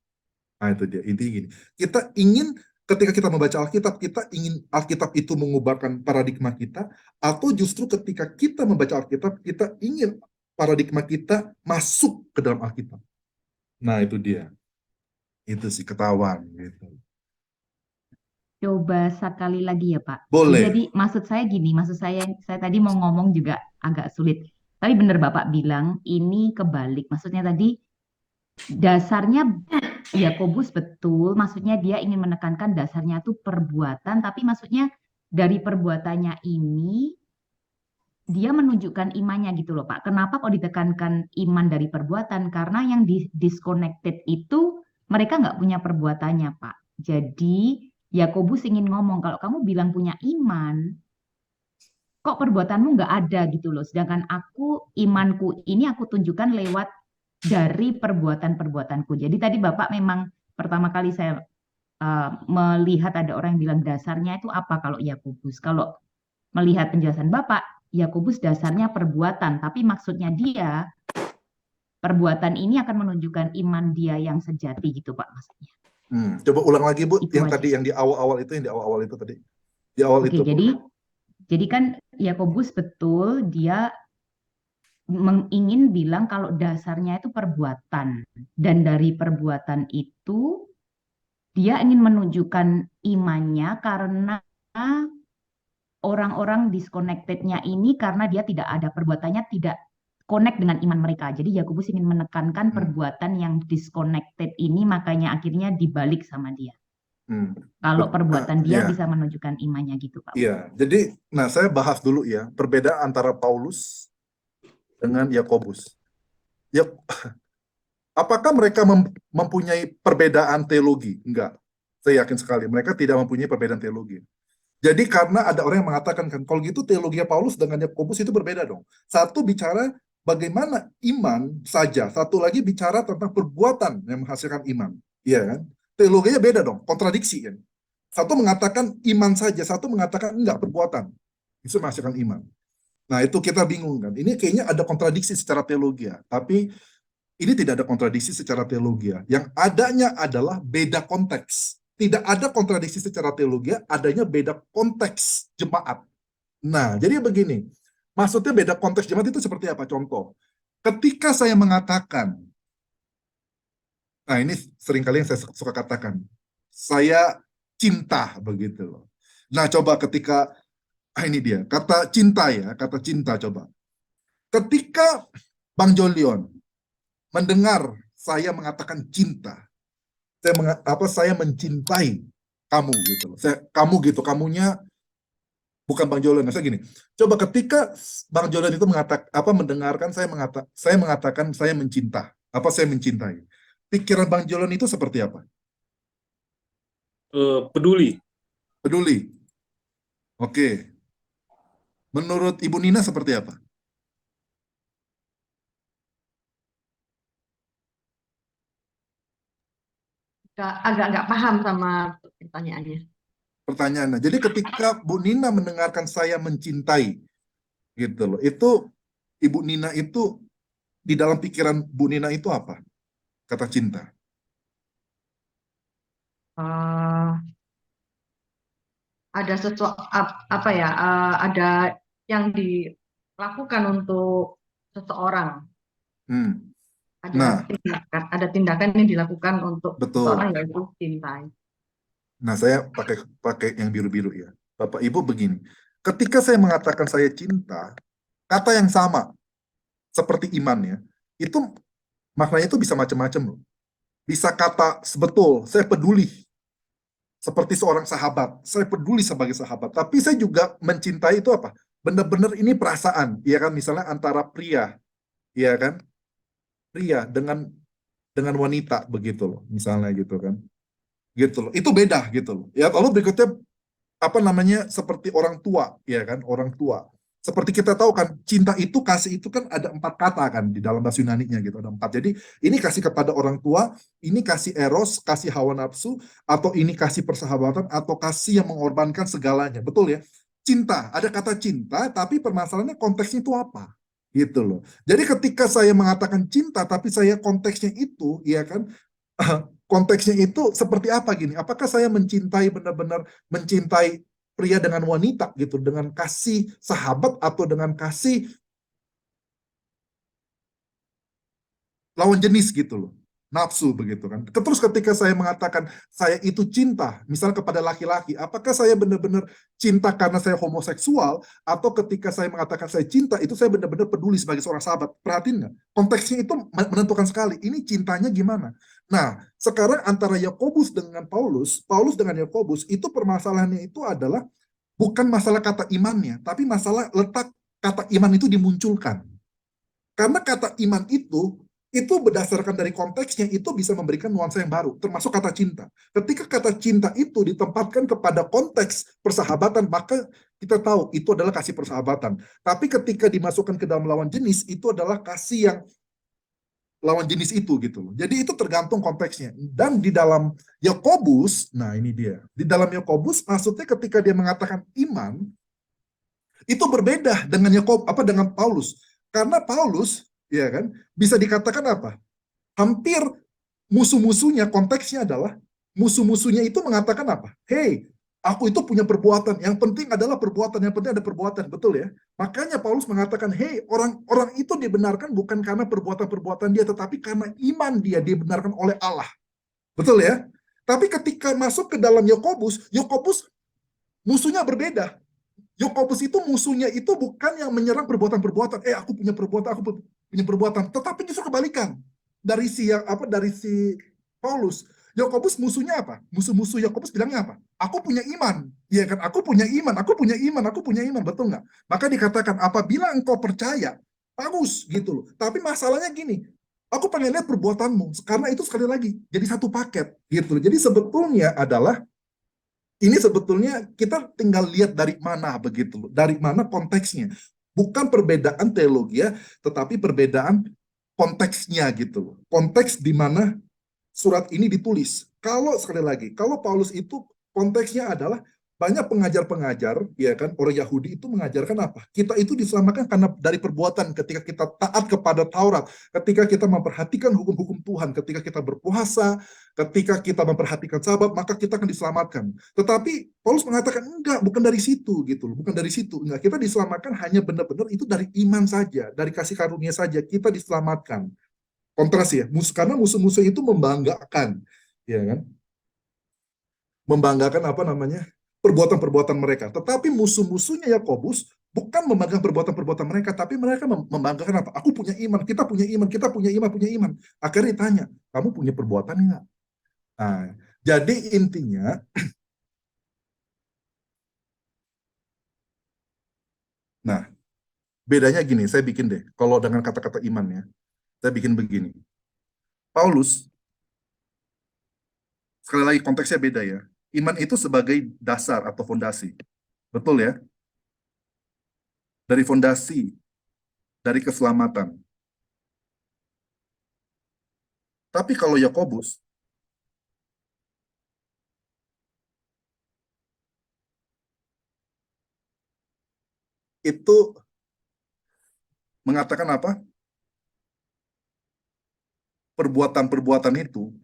Nah itu dia, intinya gini, kita ingin ketika kita membaca Alkitab, kita ingin Alkitab itu mengubahkan paradigma kita, atau justru ketika kita membaca Alkitab, kita ingin paradigma kita masuk ke dalam Alkitab. Nah itu dia, itu sih ketahuan gitu. Coba sekali lagi ya, Pak. Boleh. Jadi maksud saya gini, maksud saya tadi mau ngomong juga agak sulit. Tapi benar Bapak bilang ini kebalik. Maksudnya tadi dasarnya Yakobus betul, maksudnya dia ingin menekankan dasarnya itu perbuatan, tapi maksudnya dari perbuatannya ini dia menunjukkan imannya gitu loh Pak. Kenapa kok ditekankan iman dari perbuatan? Karena yang disconnected itu mereka nggak punya perbuatannya Pak. Jadi Yakobus ingin ngomong kalau kamu bilang punya iman, kok perbuatanmu nggak ada gitu loh. Sedangkan imanku ini aku tunjukkan lewat dari perbuatan-perbuatanku. Jadi tadi Bapak memang pertama kali saya melihat ada orang yang bilang dasarnya itu apa kalau Yakobus. Kalau melihat penjelasan Bapak, Yakobus dasarnya perbuatan, tapi maksudnya dia perbuatan ini akan menunjukkan iman dia yang sejati gitu Pak maksudnya. Coba ulang lagi Bu, Itu yang aja. tadi yang di awal-awal itu tadi. Di awal Oke, itu. jadi kan Yakobus betul dia ingin bilang kalau dasarnya itu perbuatan dan dari perbuatan itu dia ingin menunjukkan imannya karena orang-orang disconnected-nya ini karena dia tidak ada perbuatannya tidak connect dengan iman mereka. Jadi Yakobus ingin menekankan perbuatan yang disconnected ini makanya akhirnya dibalik sama dia. Kalau perbuatan dia Ya. bisa menunjukkan imannya gitu Pak. Iya, jadi saya bahas dulu ya perbedaan antara Paulus dengan Yakobus. Ya, apakah mereka mempunyai perbedaan teologi? Enggak. Saya yakin sekali mereka tidak mempunyai perbedaan teologi. Jadi karena ada orang yang mengatakan kan kalau gitu teologi Paulus dengan Yakobus itu berbeda dong. Satu bicara bagaimana iman saja, satu lagi bicara tentang perbuatan yang menghasilkan iman. Iya kan? Teologinya beda dong, kontradiksi kan. Satu mengatakan iman saja, satu mengatakan enggak, perbuatan. Itu menghasilkan iman. Nah, itu kita bingung kan. Ini kayaknya ada kontradiksi secara teologi ya. Tapi ini tidak ada kontradiksi secara teologi ya. Yang adanya adalah beda konteks. Tidak ada kontradiksi secara teologi, adanya beda konteks jemaat. Nah, jadi begini. Maksudnya beda konteks jemaat itu seperti apa? Contoh. Ketika saya mengatakan, nah ini seringkali yang saya suka katakan, saya cinta begitu loh. Nah, coba ketika ini dia, kata cinta ya, kata cinta coba. Ketika Bang Jolion mendengar saya mengatakan cinta, saya mencintai kamu gitu loh. Kamu gitu, kamunya bukan Bang Jolion. Saya gini, coba ketika Bang Jolion itu mendengarkan saya mengatakan saya mencinta, saya mencintai. Pikiran Bang Jolion itu seperti apa? Peduli. Peduli. Oke. Menurut Ibu Nina seperti apa? Agak nggak paham sama pertanyaannya. Pertanyaannya. Jadi ketika Bu Nina mendengarkan saya mencintai, gitu loh. Itu Ibu Nina itu di dalam pikiran Bu Nina itu apa? Kata cinta. Ada sesuatu apa ya? Ada yang lakukan untuk seseorang. Hmm. Ada tindakan yang dilakukan untuk Betul. seseorang, yaitu cintai. Nah, saya pakai yang biru-biru ya. Bapak Ibu begini, ketika saya mengatakan saya cinta, kata yang sama seperti iman ya, itu maknanya itu bisa macam-macam loh. Bisa kata sebetul, saya peduli seperti seorang sahabat, saya peduli sebagai sahabat. Tapi saya juga mencintai itu apa? Benar-benar ini perasaan, ya kan? Misalnya antara pria, ya kan? Pria dengan wanita begitu loh, misalnya gitu kan. Gitu loh. Itu beda gitu loh. Ya, lalu berikutnya apa namanya seperti orang tua, ya kan? Orang tua. Seperti kita tahu kan, cinta itu, kasih itu kan ada 4 kata kan di dalam bahasa Yunani-nya gitu, ada 4. Jadi ini kasih kepada orang tua, ini kasih eros, kasih hawa nafsu, atau ini kasih persahabatan, atau kasih yang mengorbankan segalanya. Betul ya? Cinta, ada kata cinta, tapi permasalahannya konteksnya itu apa? Gitu loh. Jadi ketika saya mengatakan cinta, tapi saya konteksnya itu, ya kan? Konteksnya itu seperti apa gini? Apakah saya mencintai benar-benar mencintai pria dengan wanita gitu, dengan kasih sahabat atau dengan kasih lawan jenis gitu loh, nafsu begitu kan. Terus ketika saya mengatakan saya itu cinta, misalnya kepada laki-laki, apakah saya benar-benar cinta karena saya homoseksual, atau ketika saya mengatakan saya cinta, itu saya benar-benar peduli sebagai seorang sahabat. Perhatiin nggak? Konteksnya itu menentukan sekali, ini cintanya gimana. Nah, sekarang antara Yakobus dengan Paulus, Paulus dengan Yakobus, itu permasalahannya itu adalah bukan masalah kata imannya, tapi masalah letak kata iman itu dimunculkan. Karena kata iman itu berdasarkan dari konteksnya, itu bisa memberikan nuansa yang baru, termasuk kata cinta. Ketika kata cinta itu ditempatkan kepada konteks persahabatan, maka kita tahu itu adalah kasih persahabatan. Tapi ketika dimasukkan ke dalam lawan jenis, itu adalah kasih yang lawan jenis itu gitu loh. Jadi itu tergantung konteksnya. Dan di dalam Yakobus, nah ini dia. Di dalam Yakobus maksudnya ketika dia mengatakan iman, itu berbeda dengan dengan Paulus. Karena Paulus, ya kan, bisa dikatakan apa? Hampir musuh-musuhnya, konteksnya adalah musuh-musuhnya itu mengatakan apa? Hey, aku itu punya perbuatan. Yang penting adalah perbuatan. Yang penting ada perbuatan, betul ya? Makanya Paulus mengatakan, hey, orang itu dibenarkan bukan karena perbuatan-perbuatan dia, tetapi karena iman dia dibenarkan oleh Allah. Betul ya? Tapi ketika masuk ke dalam Yakobus musuhnya berbeda. Yakobus itu musuhnya itu bukan yang menyerang perbuatan-perbuatan. Aku punya perbuatan, tetapi justru kebalikan. Dari si Paulus. Yakobus musuhnya apa? Musuh-musuh Yakobus bilangnya apa? Aku punya iman. Iya kan? Aku punya iman, betul nggak? Maka dikatakan apabila engkau percaya, bagus gitu loh. Tapi masalahnya gini, aku pengen lihat perbuatanmu, karena itu sekali lagi jadi satu paket gitu loh. Jadi sebetulnya adalah ini sebetulnya kita tinggal lihat dari mana begitu, dari mana konteksnya. Bukan perbedaan teologi ya, tetapi perbedaan konteksnya gitu. Konteks di mana surat ini ditulis. Kalau sekali lagi, kalau Paulus itu konteksnya adalah banyak pengajar-pengajar, ya kan, orang Yahudi itu mengajarkan apa? Kita itu diselamatkan karena dari perbuatan, ketika kita taat kepada Taurat, ketika kita memperhatikan hukum-hukum Tuhan, ketika kita berpuasa, ketika kita memperhatikan sahabat, maka kita akan diselamatkan. Tetapi Paulus mengatakan enggak, bukan dari situ gitu loh, bukan dari situ. Enggak, kita diselamatkan hanya benar-benar itu dari iman saja, dari kasih karunia saja kita diselamatkan. Kontras ya, karena musuh-musuh itu membanggakan, ya kan? Membanggakan apa namanya? Perbuatan-perbuatan mereka. Tetapi musuh-musuhnya Yakobus bukan membanggakan perbuatan-perbuatan mereka, tapi mereka membanggakan apa? Aku punya iman, kita punya iman, kita punya iman. Akhirnya ditanya, kamu punya perbuatan enggak? Nah, jadi intinya, nah, bedanya gini, saya bikin deh, kalau dengan kata-kata iman ya, saya bikin begini. Paulus, sekali lagi konteksnya beda ya. Iman itu sebagai dasar atau fondasi. Betul ya? Dari fondasi, dari keselamatan. Tapi kalau Yakobus, itu mengatakan apa? Perbuatan-perbuatan itu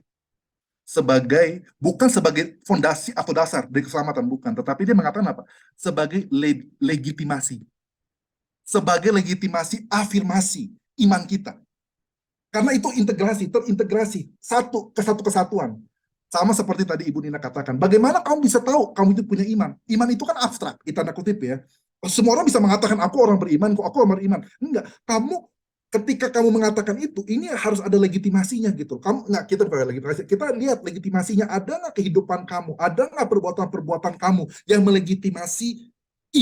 bukan sebagai fondasi atau dasar dari keselamatan, bukan. Tetapi dia mengatakan apa? Sebagai legitimasi. sebagai legitimasi afirmasi iman kita. Karena itu terintegrasi satu kesatuan. Sama seperti tadi Ibu Nina katakan, bagaimana kamu bisa tahu kamu itu punya iman? Iman itu kan abstrak, tanda kutip ya. Semua orang bisa mengatakan aku orang beriman, kok aku orang beriman. Enggak, ketika kamu mengatakan itu, ini harus ada legitimasinya gitu. Kita bukan legitimasi, kita lihat legitimasinya, ada nggak kehidupan kamu, ada nggak perbuatan-perbuatan kamu yang melegitimasi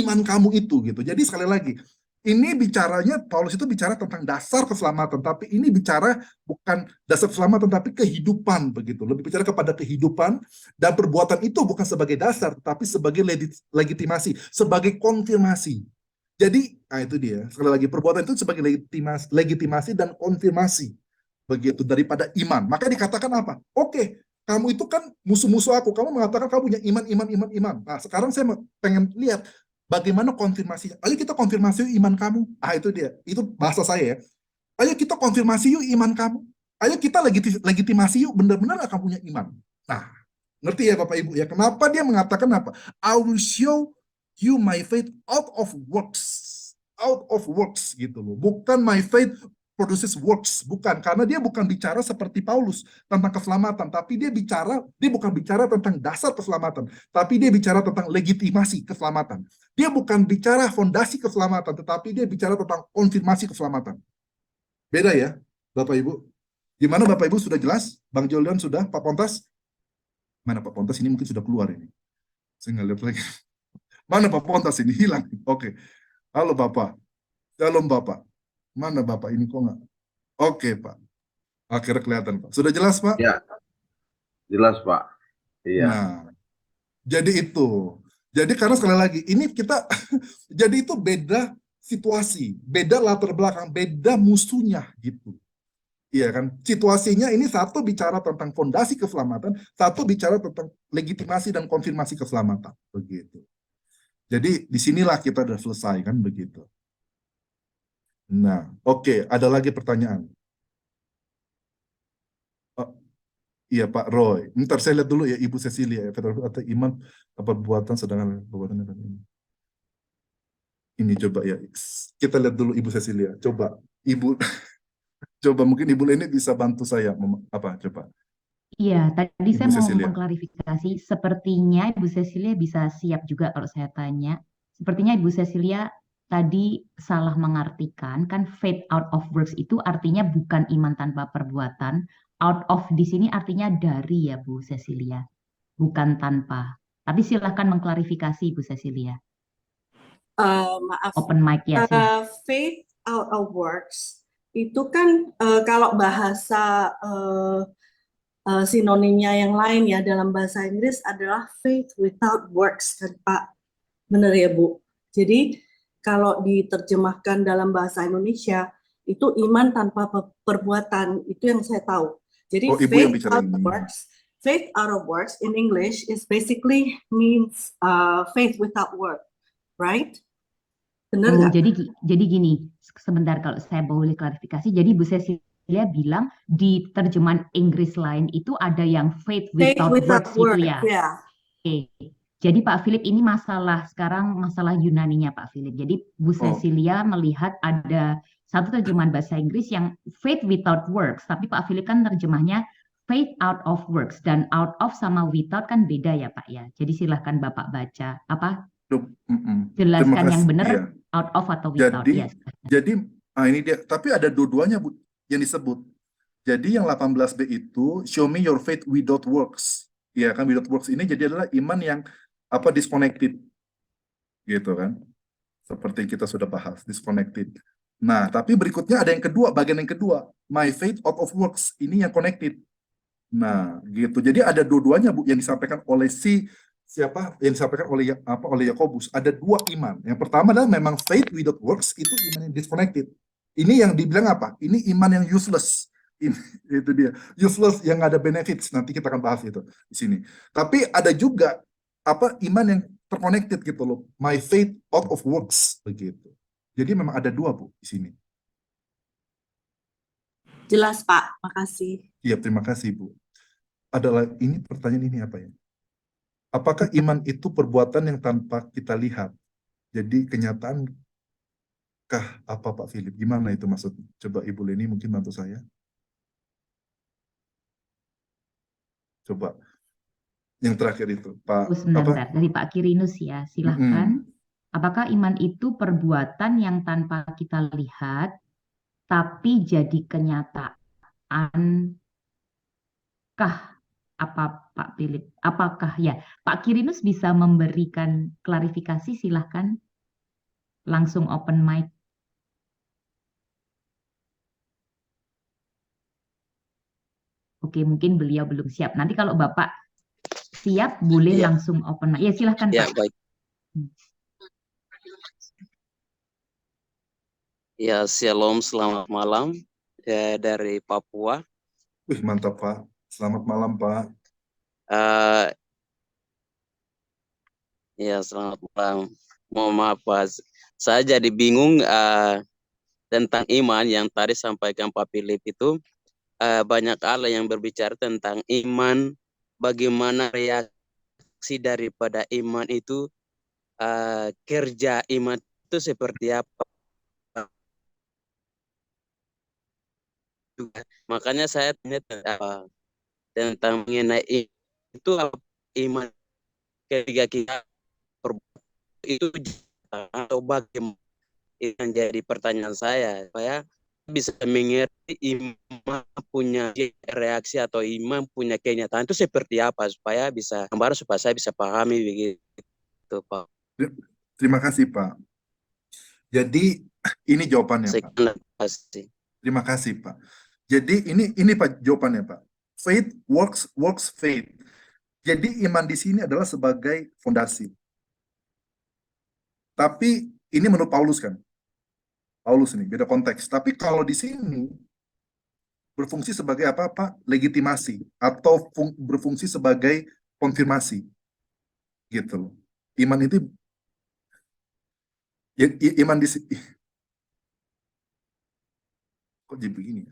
iman kamu itu gitu. Jadi sekali lagi, ini bicaranya, Paulus itu bicara tentang dasar keselamatan, tapi ini bicara bukan dasar keselamatan, tapi kehidupan begitu. Lebih bicara kepada kehidupan, dan perbuatan itu bukan sebagai dasar, tapi sebagai legitimasi, sebagai konfirmasi. Jadi, itu dia. Sekali lagi, perbuatan itu sebagai legitimasi dan konfirmasi begitu daripada iman. Maka dikatakan apa? Oke, kamu itu kan musuh-musuh aku. Kamu mengatakan kamu punya iman. Nah, sekarang saya pengen lihat bagaimana konfirmasinya. Ayo kita konfirmasi yuk iman kamu. Itu dia. Itu bahasa saya ya. Ayo kita konfirmasi yuk iman kamu. Ayo kita legitimasi yuk benar-benar kamu punya iman. Nah, ngerti ya Bapak Ibu ya. Kenapa dia mengatakan apa? I will show you my faith out of works. Out of works gitu loh. Bukan my faith produces works, bukan, karena dia bukan bicara seperti Paulus tentang keselamatan, tapi dia bukan bicara tentang dasar keselamatan, tapi dia bicara tentang legitimasi keselamatan. Dia bukan bicara fondasi keselamatan, tetapi dia bicara tentang konfirmasi keselamatan. Beda ya, Bapak Ibu. Gimana Bapak Ibu, sudah jelas? Bang Joldan sudah? Pak Pontas? Mana Pak Pontas, ini mungkin sudah keluar ini. Saya nggak lihat lagi. Mana Pak Pontas ini? Hilang. Oke. Halo Bapak. Shalom Bapak. Mana Bapak ini kok nggak? Oke Pak. Akhirnya kelihatan Pak. Sudah jelas Pak? Ya, jelas Pak. Iya. Nah, jadi itu. Jadi karena sekali lagi, ini kita, jadi itu beda situasi, beda latar belakang, beda musuhnya gitu. Iya kan? Situasinya ini satu bicara tentang fondasi keselamatan, satu bicara tentang legitimasi dan konfirmasi keselamatan. Begitu. Jadi disinilah kita sudah selesai kan begitu. Nah, oke, ada lagi pertanyaan. Oh, iya Pak Roy. Ntar saya lihat dulu ya Ibu Cecilia ya, atau iman perbuatan sedangkan perbuatan ini. Ini coba ya. Kita lihat dulu Ibu Cecilia. Coba Ibu coba mungkin Ibu Leni bisa bantu saya coba. Iya, tadi Ibu saya mau Cecilia. mengklarifikasi. Sepertinya Ibu Cecilia bisa siap juga kalau saya tanya. Sepertinya Ibu Cecilia tadi salah mengartikan, kan faith out of works itu artinya bukan iman tanpa perbuatan. Out of di sini artinya dari ya Bu Cecilia, bukan tanpa. Tapi silahkan mengklarifikasi Bu Cecilia. Maaf, Open mic ya, silahkan. faith out of works itu kan kalau bahasa sinonimnya yang lain ya dalam bahasa Inggris adalah faith without works kan Pak, benar ya Bu? Jadi kalau diterjemahkan dalam bahasa Indonesia itu iman tanpa perbuatan, itu yang saya tahu. Jadi Ibu yang bicara ini. Faith out of works in English is basically means faith without work, right? Benar nggak? Jadi gini, sebentar kalau saya boleh klarifikasi. Jadi Bu Cecilia bilang di terjemahan Inggris lain itu ada yang faith without works gitu ya. Yeah. Oke. Jadi Pak Philip ini sekarang masalah Yunaninya Pak Philip. Jadi Bu Cecilia melihat ada satu terjemahan bahasa Inggris yang faith without works, tapi Pak Philip kan terjemahnya faith out of works, dan out of sama without kan beda ya Pak ya. Jadi silahkan Bapak baca jelaskan yang benar ya. Out of atau without. Jadi ini dia. Tapi ada dua-duanya Bu yang disebut. Jadi yang 18b itu show me your faith without works. Ya kan, without works ini jadi adalah iman yang disconnected. Gitu kan. Seperti kita sudah bahas, disconnected. Nah, tapi berikutnya ada yang kedua, bagian yang kedua, my faith out of works. Ini yang connected. Nah, gitu. Jadi ada dua-duanya Bu yang disampaikan oleh yang disampaikan oleh Yakobus. Ada dua iman. Yang pertama adalah memang faith without works, itu iman yang disconnected. Ini yang dibilang apa? Ini iman yang useless. Itu dia, useless yang ada benefits. Nanti kita akan bahas itu di sini. Tapi ada juga iman yang terconnected gitu loh. My faith out of works begitu. Jadi memang ada dua Bu di sini. Jelas Pak, makasih. Iya, terima kasih Bu. Ini pertanyaan ini apa ya? Apakah iman itu perbuatan yang tanpa kita lihat? Jadi kenyataan apa Pak Philip? Gimana itu maksud? Coba Ibu Leni mungkin bantu saya. Coba yang terakhir itu, Pak Sebentar, dari Pak Kirinus ya, silahkan. Mm-mm. Apakah iman itu perbuatan yang tanpa kita lihat, tapi jadi kenyataan? Apa Pak Philip? Apakah ya? Pak Kirinus bisa memberikan klarifikasi, silahkan. Langsung open mic. Oke, mungkin beliau belum siap. Nanti kalau Bapak siap, boleh Ya, langsung open mic. Ya, silahkan ya Pak. baik. Ya, shalom, selamat malam dari Papua. Wih, mantap Pak. Selamat malam Pak. Ya, selamat malam. Mohon maaf, Pak. Saya jadi bingung tentang iman yang tadi sampaikan Pak Philip itu. Banyak hal yang berbicara tentang iman, bagaimana reaksi daripada iman itu, kerja iman itu seperti apa. Makanya saya tanya tentang mengenai itu iman ketika kita itu atau bagaimana, itu menjadi pertanyaan saya supaya bisa mengerti iman punya reaksi atau iman punya kenyataan itu seperti apa supaya bisa gambar supaya saya bisa pahami begitu Pak. Terima kasih Pak. Jadi ini jawabannya Pak. Sekian kasih. Terima kasih Pak. Jadi ini Pak jawabannya Pak. Faith works faith. Jadi iman di sini adalah sebagai fondasi. Tapi ini menurut Paulus kan. Paulus ini beda konteks. Tapi kalau di sini berfungsi sebagai apa? Legitimasi atau berfungsi sebagai konfirmasi. Gitu loh. Iman itu iman di sini. Kok jadi begini?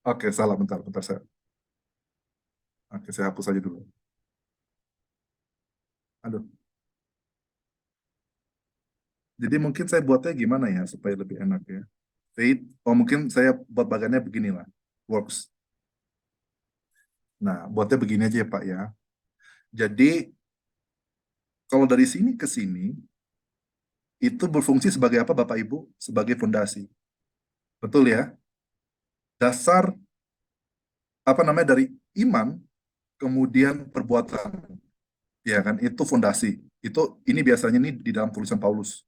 Oke, salah bentar saya. Oke, saya hapus aja dulu. Aduh. Jadi mungkin saya buatnya gimana ya supaya lebih enak ya. Faith, mungkin saya buat bagannya beginilah. Works. Nah, buatnya begini aja ya Pak ya. Jadi, kalau dari sini ke sini, itu berfungsi sebagai apa Bapak Ibu? Sebagai fondasi. Betul ya? Dasar, dari iman, kemudian perbuatan. Ya kan, itu fondasi. Ini biasanya nih di dalam tulisan Paulus.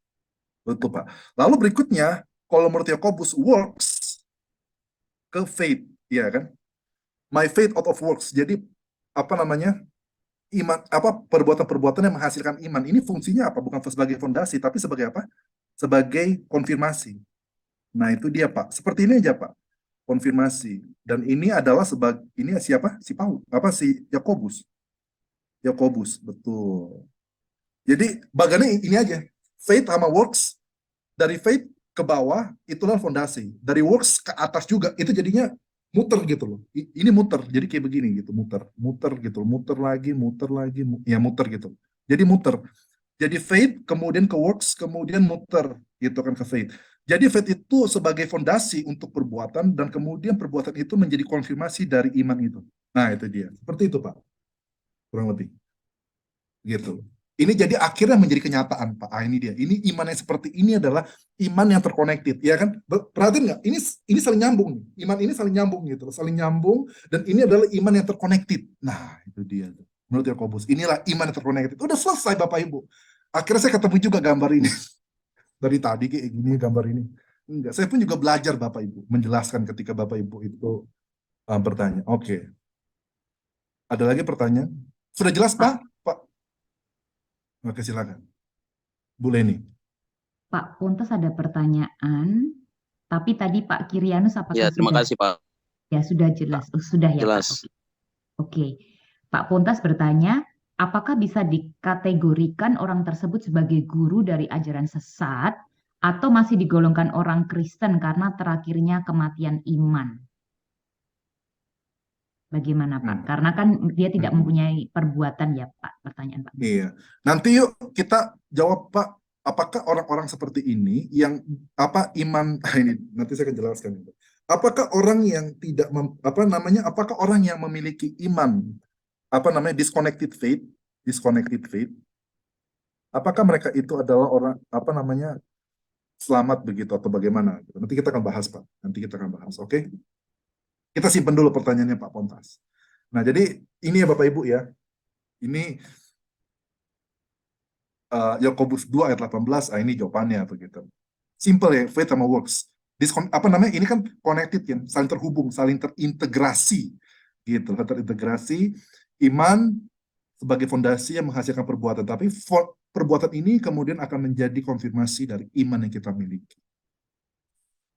Betul Pak. Lalu berikutnya, kalau menurut Yakobus, works ke faith, ya kan? My faith out of works. Jadi iman, perbuatan-perbuatan yang menghasilkan iman. Ini fungsinya apa? Bukan sebagai fondasi, tapi sebagai apa? Sebagai konfirmasi. Nah, itu dia Pak. Seperti ini aja Pak. Konfirmasi. Dan ini adalah ini siapa? Si Paulus. Si Yakobus. Yakobus, betul. Jadi bagannya ini aja. Faith sama works. Dari faith ke bawah, itulah fondasi. Dari works ke atas juga, itu jadinya muter gitu loh. Ini muter, jadi kayak begini gitu, muter gitu, muter lagi, ya muter gitu. Jadi muter. Jadi faith, kemudian ke works, kemudian muter gitu kan ke faith. Jadi faith itu sebagai fondasi untuk perbuatan, dan kemudian perbuatan itu menjadi konfirmasi dari iman itu. Nah itu dia, seperti itu Pak. Kurang lebih. Gitu. Ini jadi akhirnya menjadi kenyataan Pak. Ini dia. Ini iman yang seperti ini adalah iman yang terkonektif, ya kan? Perhatiin nggak? Ini saling nyambung nih. Iman ini saling nyambung gitu, saling nyambung, dan ini adalah iman yang terkonektif. Nah, itu dia. Menurut Yakobus, inilah iman yang terkonektif. Udah selesai Bapak Ibu. Akhirnya saya ketemu juga gambar ini. Dari tadi kayak gini gambar ini. Enggak, saya pun juga belajar Bapak Ibu menjelaskan ketika Bapak Ibu itu bertanya. Oke. Ada lagi pertanyaan? Sudah jelas Pak? Oke, silakan. Bu Leni. Pak Pontos ada pertanyaan, tapi tadi Pak Kirianus apakah Ya, terima sudah? kasih Pak. Ya, sudah jelas. Sudah ya Jelas. Pak. Oke. Pak Pontos bertanya, apakah bisa dikategorikan orang tersebut sebagai guru dari ajaran sesat atau masih digolongkan orang Kristen karena terakhirnya kematian iman? Bagaimana Pak? Karena kan dia tidak mempunyai perbuatan ya Pak, pertanyaan Pak. Iya. Nanti yuk kita jawab Pak apakah orang-orang seperti ini yang apa iman ini nanti saya akan jelaskan itu. Apakah orang yang tidak apakah orang yang memiliki iman disconnected faith, apakah mereka itu adalah orang selamat begitu atau bagaimana? Nanti kita akan bahas, Pak. Nanti kita akan bahas, oke? Kita simpan dulu pertanyaannya Pak Pontas. Nah, jadi ini ya Bapak Ibu ya. Ini Yakobus 2 ayat 18, ini jawabannya begitu. Simple ya, faith sama works. Ini kan connected ya, saling terhubung, saling terintegrasi gitu, terintegrasi. Iman sebagai fondasi yang menghasilkan perbuatan, tapi perbuatan ini kemudian akan menjadi konfirmasi dari iman yang kita miliki.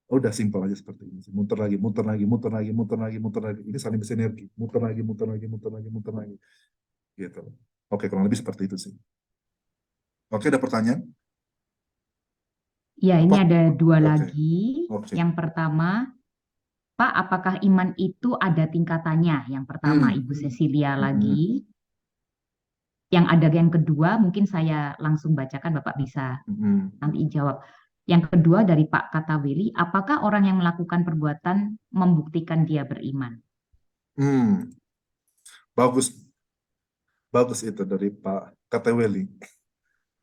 Udah simpel aja seperti ini. Muter lagi. Ini saling bersinergi. Muter lagi. Gitu. Oke, kurang lebih seperti itu sih. Oke, ada pertanyaan? Ya, ini Apa? ada dua Oke. lagi. Oke. Yang pertama, Pak, apakah iman itu ada tingkatannya? Yang pertama, Ibu Cecilia lagi. Yang ada yang kedua, mungkin saya langsung bacakan, Bapak bisa nanti jawab. Yang kedua dari Pak Katawili, apakah orang yang melakukan perbuatan membuktikan dia beriman? Bagus itu dari Pak Katawili.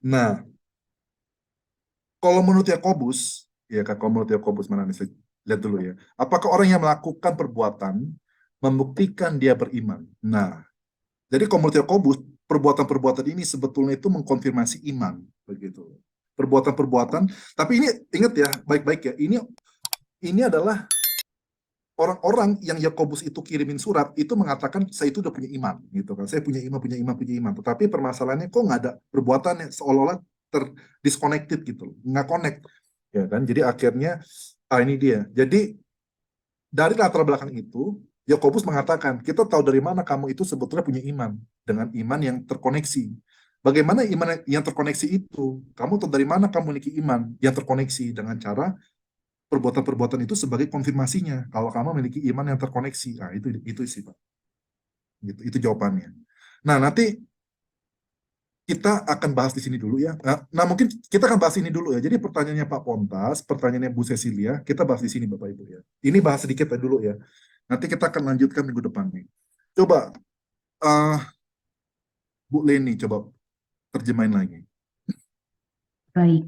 Nah, kalau menurut Yakobus, mana nih? Saya lihat dulu ya. Apakah orang yang melakukan perbuatan membuktikan dia beriman? Nah, jadi kalau menurut Yakobus, perbuatan-perbuatan ini sebetulnya itu mengkonfirmasi iman, begitu. Perbuatan-perbuatan, tapi ini ingat ya, baik-baik ya. Ini adalah orang-orang yang Yakobus itu kirimin surat itu mengatakan saya itu udah punya iman, gitu kan. Saya punya iman. Tetapi permasalahannya kok nggak ada perbuatannya, seolah-olah disconnected gitu, nggak connect, ya kan. Jadi akhirnya ini dia. Jadi dari latar belakang itu Yakobus mengatakan kita tahu dari mana kamu itu sebetulnya punya iman, dengan iman yang terkoneksi. Bagaimana iman yang terkoneksi itu? Kamu tahu dari mana kamu memiliki iman yang terkoneksi dengan cara perbuatan-perbuatan itu sebagai konfirmasinya kalau kamu memiliki iman yang terkoneksi. Nah, itu sih Pak. Gitu, itu jawabannya. Nah, nanti kita akan bahas di sini dulu ya. Nah, mungkin kita akan bahas ini dulu ya. Jadi pertanyaannya Pak Pontas, pertanyaannya Bu Cecilia, kita bahas di sini Bapak Ibu ya. Ini bahas sedikit dulu ya. Nanti kita akan lanjutkan minggu depan nih. Coba Bu Leni coba terjemahin lagi. Baik.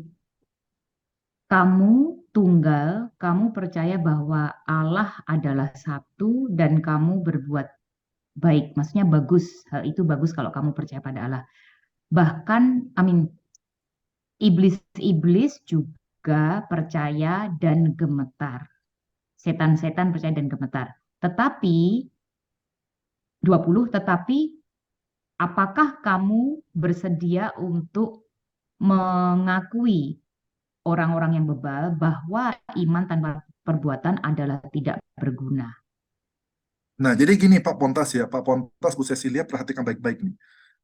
Kamu tunggal, kamu percaya bahwa Allah adalah satu dan kamu berbuat baik. Maksudnya bagus, hal itu bagus kalau kamu percaya pada Allah. Bahkan, iblis-iblis juga percaya dan gemetar. Setan-setan percaya dan gemetar. Tetapi, 20, tetapi apakah kamu bersedia untuk mengakui orang-orang yang bebal bahwa iman tanpa perbuatan adalah tidak berguna? Nah, jadi gini Pak Pontas ya, Pak Pontas, Bu Cecilia, perhatikan baik-baik nih.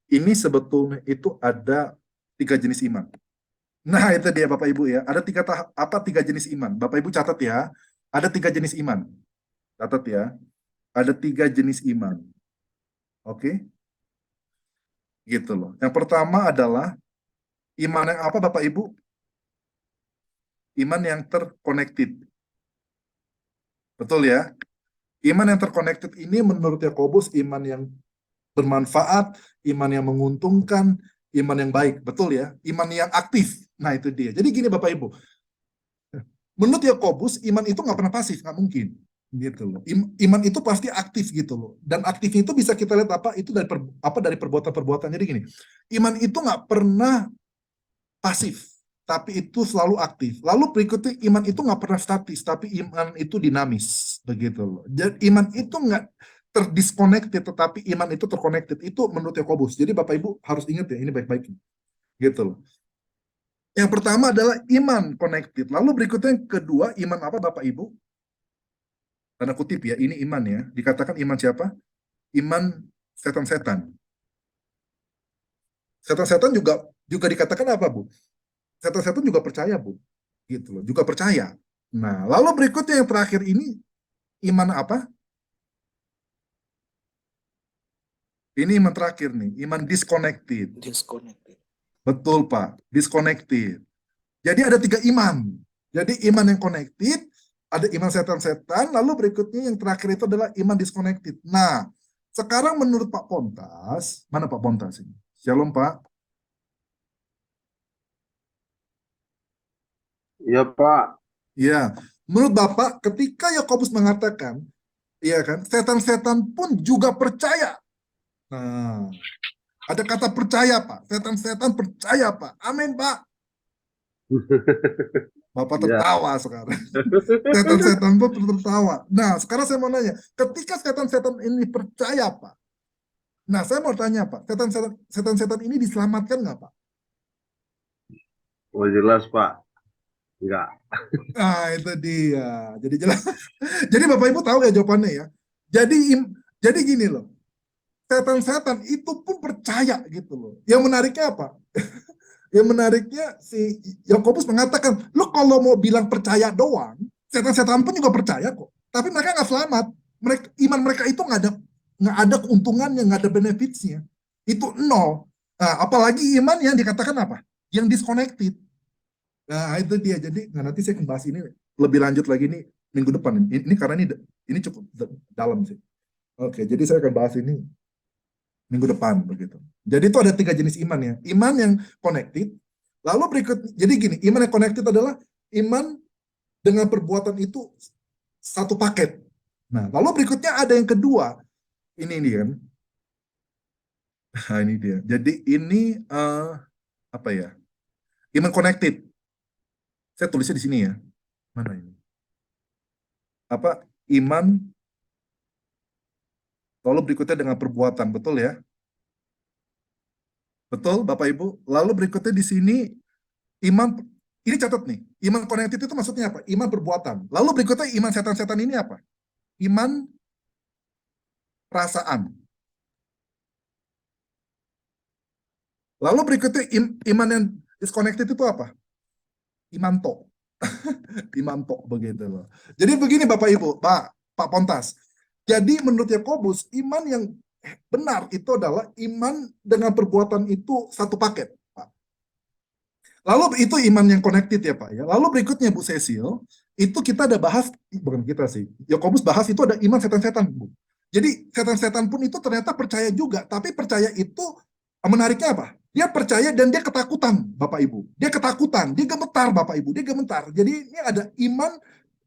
Ini sebetulnya itu ada 3 jenis iman. Nah, itu dia Bapak Ibu ya. Ada 3 jenis iman. Bapak Ibu catat ya. Ada 3 jenis iman. Catat ya. Ada 3 jenis iman. Oke? Gitu loh. Yang pertama adalah iman yang apa Bapak Ibu? Iman yang terconnected. Betul ya? Iman yang terconnected ini menurut Yakobus iman yang bermanfaat, iman yang menguntungkan, iman yang baik. Betul ya? Iman yang aktif. Nah, itu dia. Jadi gini Bapak Ibu. Menurut Yakobus, iman itu nggak pernah pasif, nggak mungkin. Gitu loh. Iman itu pasti aktif gitu loh. Dan aktifnya itu bisa kita lihat itu dari perbuatan-perbuatan. Jadi gini, iman itu nggak pernah pasif, tapi itu selalu aktif. Lalu berikutnya iman itu nggak pernah statis, tapi iman itu dinamis, begitu loh. Jadi iman itu nggak terdisconnected, tetapi iman itu terconnected. Itu menurut Yakobus. Jadi Bapak Ibu harus ingat ya, ini baik-baik, gitu loh. Yang pertama adalah iman connected. Lalu berikutnya yang kedua, iman apa Bapak Ibu? Tanda kutip ya, ini iman ya. Dikatakan iman siapa? Iman setan-setan. Setan-setan juga dikatakan apa, Bu? Setan-setan juga percaya, Bu. Gitu loh, juga percaya. Nah, lalu berikutnya yang terakhir ini iman apa? Ini iman terakhir nih, iman disconnected. Betul, Pak. Disconnected. Jadi ada 3 iman. Jadi iman yang connected, ada iman setan-setan, lalu berikutnya yang terakhir itu adalah iman disconnected. Nah, sekarang menurut Pak Pontas, mana Pak Pontas ini? Shalom, Pak. Iya, Pak. Ya, menurut Bapak, ketika Yakobus mengatakan, iya kan, setan-setan pun juga percaya. Nah, ada kata percaya, Pak. Setan-setan percaya, Pak. Amin, Pak. Bapak Iya. tertawa sekarang. Setan-setan pun tertawa. Nah, sekarang saya mau nanya, ketika setan-setan ini percaya, Pak. Nah, saya mau tanya, Pak, setan-setan ini diselamatkan nggak, Pak? Oh, jelas, Pak. Enggak. Nah, itu dia. Jadi jelas. Jadi Bapak Ibu tahu ya jawabannya ya. Jadi gini loh. Setan-setan itu pun percaya gitu loh. Yang menariknya apa? Yang menariknya si Yakobus mengatakan, lo kalau mau bilang percaya doang, setan-setan pun juga percaya kok. Tapi mereka nggak selamat. Iman mereka itu nggak ada keuntungannya, nggak ada benefitsnya. Itu nol. Nah, apalagi iman yang dikatakan apa? Yang disconnected. Nah, itu dia. Jadi nanti saya akan bahas ini lebih lanjut lagi nih minggu depan. Ini karena ini cukup dalam sih. Oke, jadi saya akan bahas ini minggu depan begitu. Jadi itu ada 3 jenis iman ya. Iman yang connected. Lalu jadi gini, iman yang connected adalah iman dengan perbuatan itu satu paket. Nah, lalu berikutnya ada yang kedua. Ini dia kan. Nah, ini dia. Jadi ini apa ya? Iman connected. Saya tulisnya di sini ya. Mana ini? Apa? Iman. Lalu berikutnya dengan perbuatan, betul ya? Betul, Bapak Ibu. Lalu berikutnya di sini iman, ini catat nih, iman connected itu maksudnya apa? Iman perbuatan. Lalu berikutnya iman setan-setan ini apa? Iman perasaan. Lalu berikutnya iman yang disconnected itu apa? Iman tok. Iman tok begitu loh. Jadi begini Bapak Ibu, Pak Pontas. Jadi menurut Yakobus, iman yang benar itu adalah iman dengan perbuatan itu satu paket, Pak. Lalu itu iman yang connected ya Pak ya. Lalu berikutnya Bu Cecil, itu kita ada bahas, bukan kita sih, Yakobus bahas itu ada iman setan-setan Bu. Jadi setan-setan pun itu ternyata percaya juga, tapi percaya itu menariknya apa? Dia percaya dan dia ketakutan Bapak Ibu. Dia ketakutan, dia gemetar Bapak Ibu, dia gemetar. Jadi ini ada iman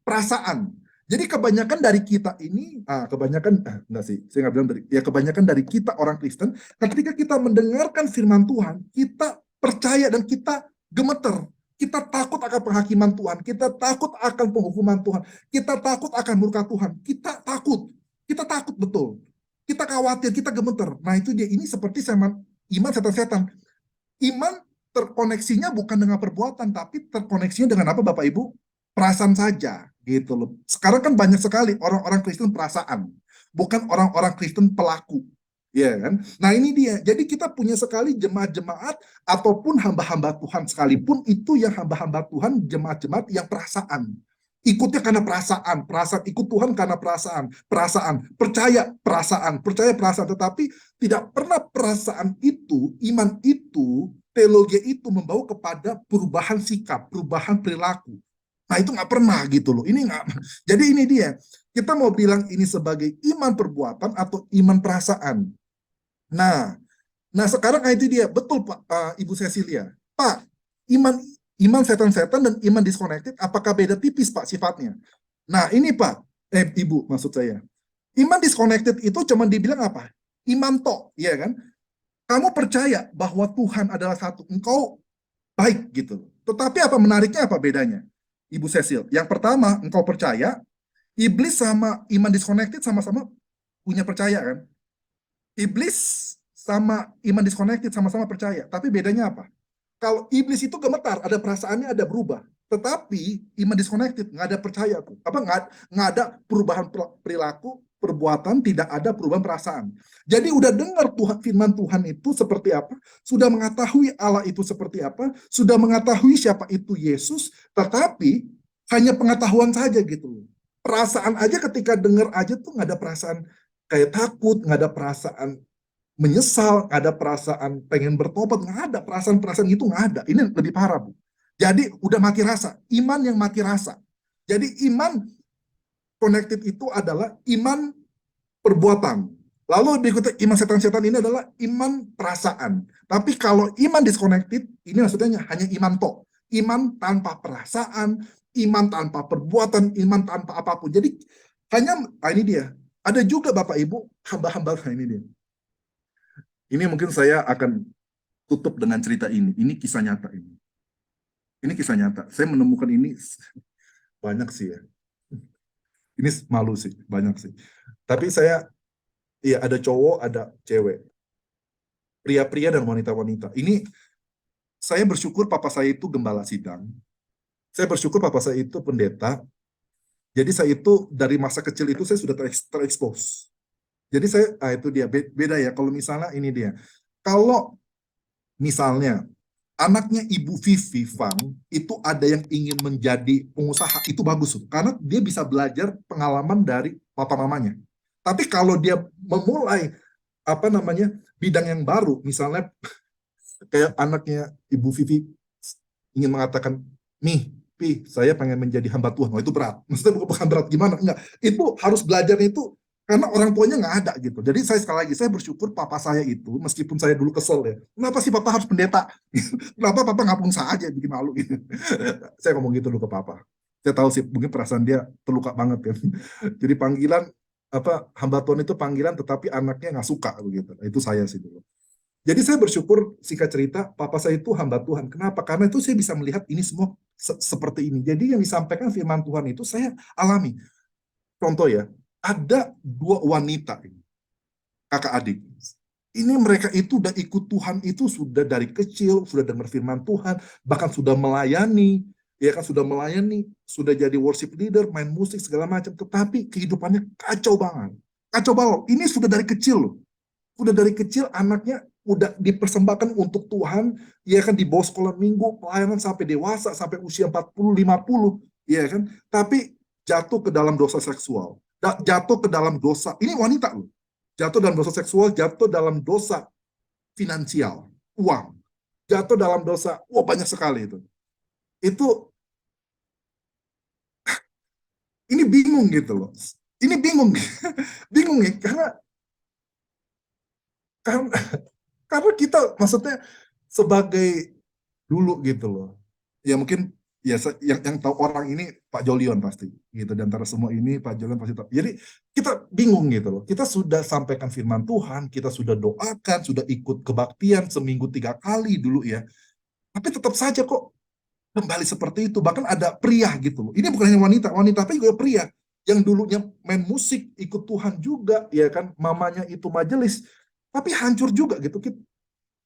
perasaan. Jadi kebanyakan dari kita ini, enggak sih, saya nggak bilang dari, ya kebanyakan dari kita orang Kristen, ketika kita mendengarkan firman Tuhan, kita percaya dan kita gemeter. Kita takut akan penghakiman Tuhan, kita takut akan penghukuman Tuhan, kita takut akan murka Tuhan, kita takut betul. Kita khawatir, kita gemeter. Nah itu dia, ini seperti iman setan-setan. Iman terkoneksinya bukan dengan perbuatan, tapi terkoneksinya dengan apa Bapak Ibu? Perasaan saja gitu loh. Sekarang kan banyak sekali orang-orang Kristen perasaan, bukan orang-orang Kristen pelaku. Ya kan? Nah ini dia. Jadi kita punya sekali jemaat-jemaat ataupun hamba-hamba Tuhan sekalipun itu yang hamba-hamba Tuhan, jemaat-jemaat yang perasaan. Ikutnya karena perasaan, ikut Tuhan karena perasaan, percaya perasaan, tetapi tidak pernah perasaan itu, iman itu, teologi itu membawa kepada perubahan sikap, perubahan perilaku. Nah itu nggak pernah gitu loh. Ini nggak. Jadi ini dia. Kita mau bilang ini sebagai iman perbuatan atau iman perasaan. Nah sekarang itu dia. Betul Pak, Ibu Cecilia. Pak, iman setan-setan dan iman disconnected, apakah beda tipis Pak sifatnya? Nah ini Pak, Ibu maksud saya. Iman disconnected itu cuma dibilang apa? Iman tok, ya kan? Kamu percaya bahwa Tuhan adalah satu, engkau baik gitu. Tetapi apa menariknya, apa bedanya? Ibu Cecil, yang pertama engkau percaya, iblis sama iman disconnected sama-sama punya percaya kan? Iblis sama iman disconnected sama-sama percaya, tapi bedanya apa? Kalau iblis itu gemetar, ada perasaannya, ada berubah. Tetapi iman disconnected nggak ada percaya tuh, nggak ada perubahan perilaku, perbuatan, tidak ada perubahan perasaan. Jadi udah dengar firman Tuhan itu seperti apa, sudah mengetahui Allah itu seperti apa, sudah mengetahui siapa itu Yesus, tetapi hanya pengetahuan saja gitu. Perasaan aja ketika dengar aja tuh nggak ada perasaan kayak takut, nggak ada perasaan menyesal, nggak ada perasaan pengen bertobat, nggak ada perasaan-perasaan itu, nggak ada. Ini lebih parah, Bu. Jadi udah mati rasa, iman yang mati rasa. Jadi iman connected itu adalah iman perbuatan. Lalu berikutnya iman setan-setan ini adalah iman perasaan. Tapi kalau iman disconnected, ini maksudnya hanya iman tok. Iman tanpa perasaan, iman tanpa perbuatan, iman tanpa apapun. Jadi hanya, ini dia. Ada juga Bapak Ibu, hamba-hamba, ini dia. Ini mungkin saya akan tutup dengan cerita ini. Ini kisah nyata ini. Ini kisah nyata. Saya menemukan ini banyak sih ya. Ini malu sih, banyak sih. Tapi saya, ya ada cowok, ada cewek. Pria-pria dan wanita-wanita. Ini, saya bersyukur papa saya itu gembala sidang. Saya bersyukur papa saya itu pendeta. Jadi saya itu, dari masa kecil itu saya sudah terekspos. Jadi saya, itu dia, beda ya. Kalau misalnya ini dia. Kalau misalnya anaknya Ibu Vivi Fang itu ada yang ingin menjadi pengusaha, itu bagus. Karena dia bisa belajar pengalaman dari papa mamanya. Tapi kalau dia memulai, bidang yang baru, misalnya kayak anaknya Ibu Vivi ingin mengatakan, Pi, saya pengen menjadi hamba Tuhan. Itu berat. Maksudnya bukan berat gimana? Enggak. Itu harus belajarnya itu karena orang tuanya nggak ada gitu. Jadi saya sekali lagi, saya bersyukur papa saya itu, meskipun saya dulu kesel ya, kenapa sih papa harus pendeta? Kenapa papa nggak pengusaha aja, bikin malu gitu. Saya ngomong gitu dulu ke papa. Saya tahu sih, mungkin perasaan dia terluka banget ya. Jadi panggilan, hamba Tuhan itu panggilan, tetapi anaknya nggak suka begitu. Itu saya sih dulu. Jadi saya bersyukur, singkat cerita, papa saya itu hamba Tuhan. Kenapa? Karena itu saya bisa melihat ini semua seperti ini. Jadi yang disampaikan firman Tuhan itu saya alami. Contoh ya, ada 2 wanita ini, kakak adik. Ini mereka itu udah ikut Tuhan itu sudah dari kecil, sudah dengar firman Tuhan, bahkan sudah melayani, ya kan, sudah melayani, sudah jadi worship leader, main musik segala macam. Tetapi kehidupannya kacau banget, kacau banget. Ini sudah dari kecil loh, udah dari kecil anaknya udah dipersembahkan untuk Tuhan, ya kan, di bawah sekolah minggu, pelayanan sampai dewasa, sampai usia 40-50, ya kan. Tapi jatuh ke dalam dosa seksual. Jatuh ke dalam dosa, ini wanita loh, jatuh dalam dosa seksual, jatuh dalam dosa finansial, uang, jatuh dalam dosa, banyak sekali itu. Ini bingung gitu loh, ini bingung, bingung ya, karena kita maksudnya sebagai dulu gitu loh, ya mungkin ya yang tahu orang ini Pak Jolion pasti gitu, dan antara semua ini Pak Jolion pasti tahu. Jadi kita bingung gitu loh, kita sudah sampaikan firman Tuhan, kita sudah doakan, sudah ikut kebaktian seminggu 3 kali dulu ya, tapi tetap saja kok kembali seperti itu. Bahkan ada pria gitu loh, ini bukan hanya wanita tapi juga pria yang dulunya main musik, ikut Tuhan juga, ya kan, mamanya itu majelis, tapi hancur juga gitu.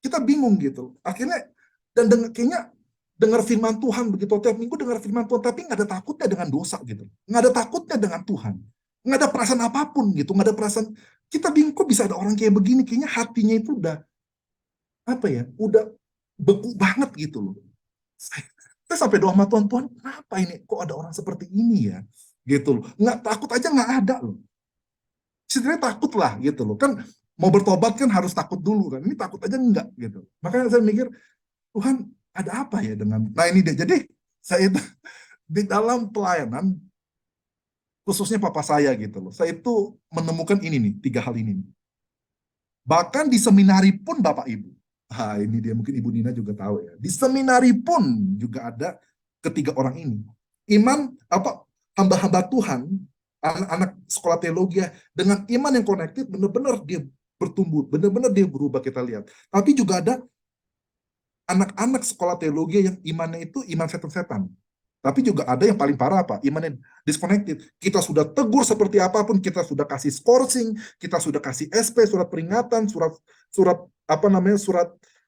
Kita bingung gitu akhirnya, dan kayaknya dengar firman Tuhan begitu, tiap minggu dengar firman Tuhan, tapi nggak ada takutnya dengan dosa gitu, nggak ada takutnya dengan Tuhan, nggak ada perasaan apapun gitu, nggak ada perasaan. Kita bingung kok bisa ada orang kayak begini, kayaknya hatinya itu udah udah beku banget gitu loh. Saya sampai doa sama Tuhan, kenapa ini kok ada orang seperti ini ya gitu loh, nggak takut aja nggak ada loh. Sebenarnya takut lah gitu loh, kan mau bertobat kan harus takut dulu kan, ini takut aja enggak gitu. Makanya saya mikir, Tuhan ada apa ya dengan, ini dia. Jadi saya itu di dalam pelayanan, khususnya papa saya gitu loh, saya itu menemukan ini nih, 3 hal ini. Bahkan di seminari pun Bapak Ibu, ini dia, mungkin Ibu Nina juga tahu ya, di seminari pun juga ada ketiga orang ini. Iman, hamba-hamba Tuhan, anak-anak sekolah teologi, dengan iman yang connected, benar-benar dia bertumbuh, benar-benar dia berubah, kita lihat. Tapi juga ada anak-anak sekolah teologi yang imannya itu iman setan-setan. Tapi juga ada yang paling parah imannya disconnected. Kita sudah tegur seperti apapun, kita sudah kasih skorsing, kita sudah kasih SP, surat peringatan, surat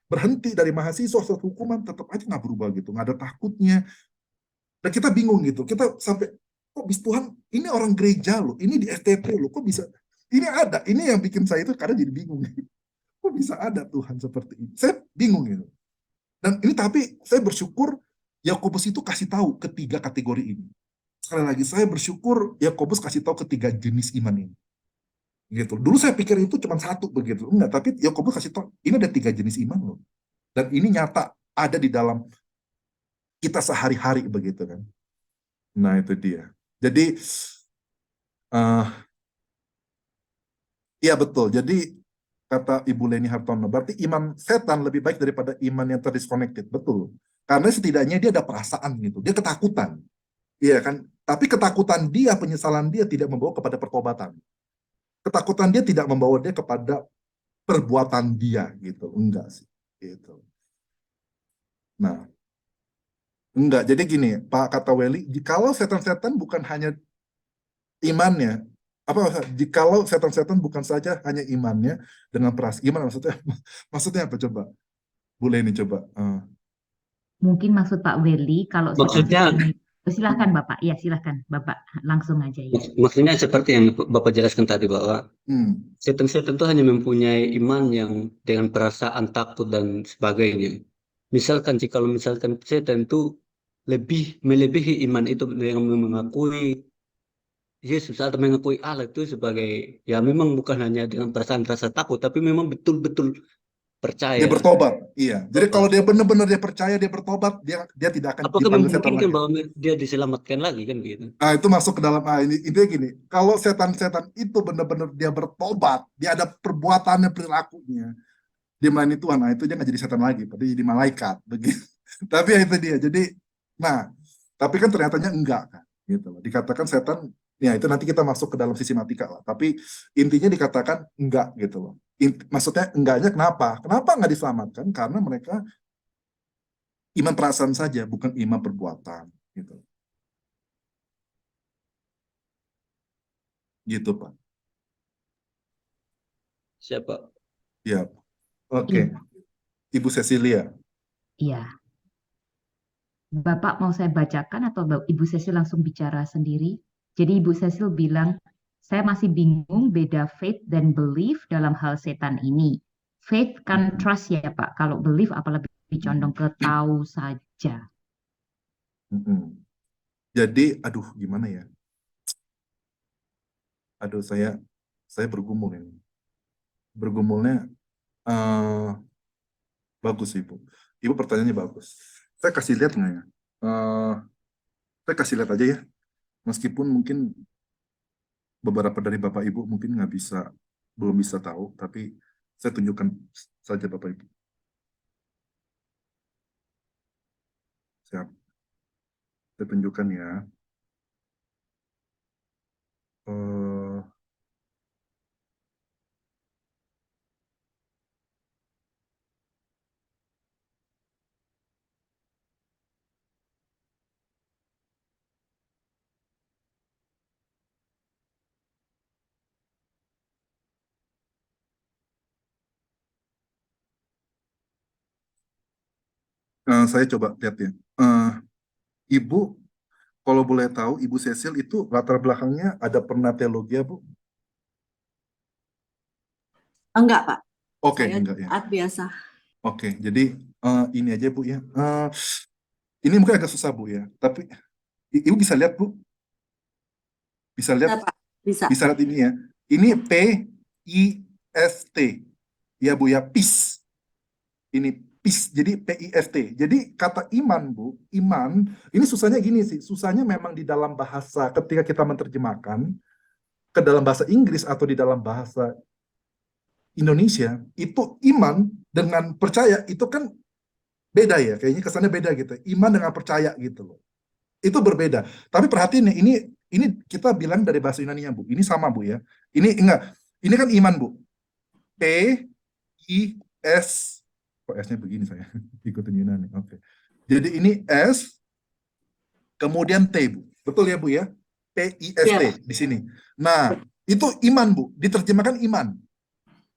berhenti dari mahasiswa, surat hukuman, tetap aja nggak berubah gitu, nggak ada takutnya. Dan kita bingung gitu, kita sampai, kok bis Tuhan, ini orang gereja loh, ini di STT loh, kok bisa, ini ada, ini yang bikin saya itu kadang jadi bingung. Kok bisa ada Tuhan seperti ini? Saya bingung gitu. Dan ini, tapi saya bersyukur Yakobus itu kasih tahu ketiga kategori ini. Sekali lagi, saya bersyukur Yakobus kasih tahu ketiga jenis iman ini. Gitu. Dulu saya pikir itu cuma satu begitu. Enggak, tapi Yakobus kasih tahu ini ada 3 jenis iman loh. Dan ini nyata ada di dalam kita sehari-hari begitu kan. Nah, itu dia. Jadi eh iya betul. Jadi kata Ibu Leni Hartono, berarti iman setan lebih baik daripada iman yang terdisconnected. Betul. Karena setidaknya dia ada perasaan gitu. Dia ketakutan. Iya kan? Tapi ketakutan dia, penyesalan dia tidak membawa kepada pertobatan. Ketakutan dia tidak membawa dia kepada perbuatan dia gitu. Enggak sih. Gitu. Nah, enggak. Jadi gini, Pak kata Welly, kalau setan-setan bukan hanya imannya, kalau setan-setan bukan saja hanya imannya dengan perasaan, gimana maksudnya? Maksudnya apa coba? Boleh nih coba. Mungkin maksud Pak Welly kalau Maksudnya, setan-setan itu, silahkan Bapak, ya silahkan Bapak langsung aja ya. maksudnya seperti yang Bapak jelaskan tadi bahwa Hmm. setan-setan itu hanya mempunyai iman yang dengan perasaan takut dan sebagainya. Misalkan misalkan setan itu melebihi iman itu dengan mengakui Yesus atau mengakui Allah itu sebagai ya memang bukan hanya dengan perasaan rasa takut, tapi memang betul-betul Dia percaya. bertobat, iya. Jadi kalau dia benar-benar dia percaya, dia bertobat, dia tidak akan Apakah dipanggil setan memungkinkan lagi. bahwa dia diselamatkan lagi kan gitu? Nah, itu masuk ke dalam ini. Intinya gini, kalau setan-setan itu benar-benar dia bertobat, dia ada perbuatannya, perilakunya, dia melayani Tuhan, nah itu dia nggak jadi setan lagi, tapi jadi malaikat, begitu. Tapi ya itu dia. Jadi, nah, tapi kan ternyatanya enggak kan, gitu loh. Dikatakan setan, ya itu nanti kita masuk ke dalam sistematika lah. Tapi intinya dikatakan enggak gitu loh. Maksudnya enggaknya kenapa? Kenapa nggak diselamatkan? Karena mereka iman perasaan saja, bukan iman perbuatan, gitu. Gitu Pak. Siapa? Ya, oke. Iya, Ibu Cecilia. iya. Bapak mau saya bacakan atau Ibu Cecil langsung bicara sendiri? Jadi Ibu Cecil bilang, saya masih bingung beda faith dan belief dalam hal setan ini. Faith kan trust ya Pak, kalau belief apa lebih condong ke tahu saja. Jadi, aduh gimana ya? Aduh saya bergumul ini. Bergumulnya bagus Ibu. Ibu pertanyaannya bagus. Saya kasih lihat nggak ya? Saya kasih lihat aja ya. Meskipun mungkin beberapa dari Bapak Ibu mungkin belum bisa tahu, tapi saya tunjukkan saja Bapak Ibu. Siap. Saya tunjukkan ya. Saya coba lihat ya. Ibu, kalau boleh tahu, Ibu Cecil itu latar belakangnya ada pernah teologi ya, Bu? Enggak, Pak. Oke, Saya enggak ya. taat biasa. Oke, jadi ini aja Bu ya. Ini mungkin agak susah Bu ya, tapi Ibu bisa lihat Bu, bisa Bisa, lihat, Pak. Bisa. bisa lihat ini ya. Ini PIST, ya Bu ya, PIS. Ini PIS, jadi PIST. Jadi kata iman Bu, iman, ini susahnya gini sih, susahnya memang di dalam bahasa ketika kita menerjemahkan ke dalam bahasa Inggris atau di dalam bahasa Indonesia, itu iman dengan percaya itu kan beda ya, kayaknya kesannya beda gitu. Iman dengan percaya gitu loh. Itu berbeda. Tapi perhatiin nih, ini kita bilang dari bahasa Yunani-nya, Bu. Ini sama, Bu ya. Ini enggak. Ini kan iman, Bu. P I S, kok S-nya begini saya ikutin Yunani. Oke. Jadi ini S kemudian T, Bu. Betul ya, Bu ya? P I S T di sini. Nah, itu iman, Bu. Diterjemahkan iman.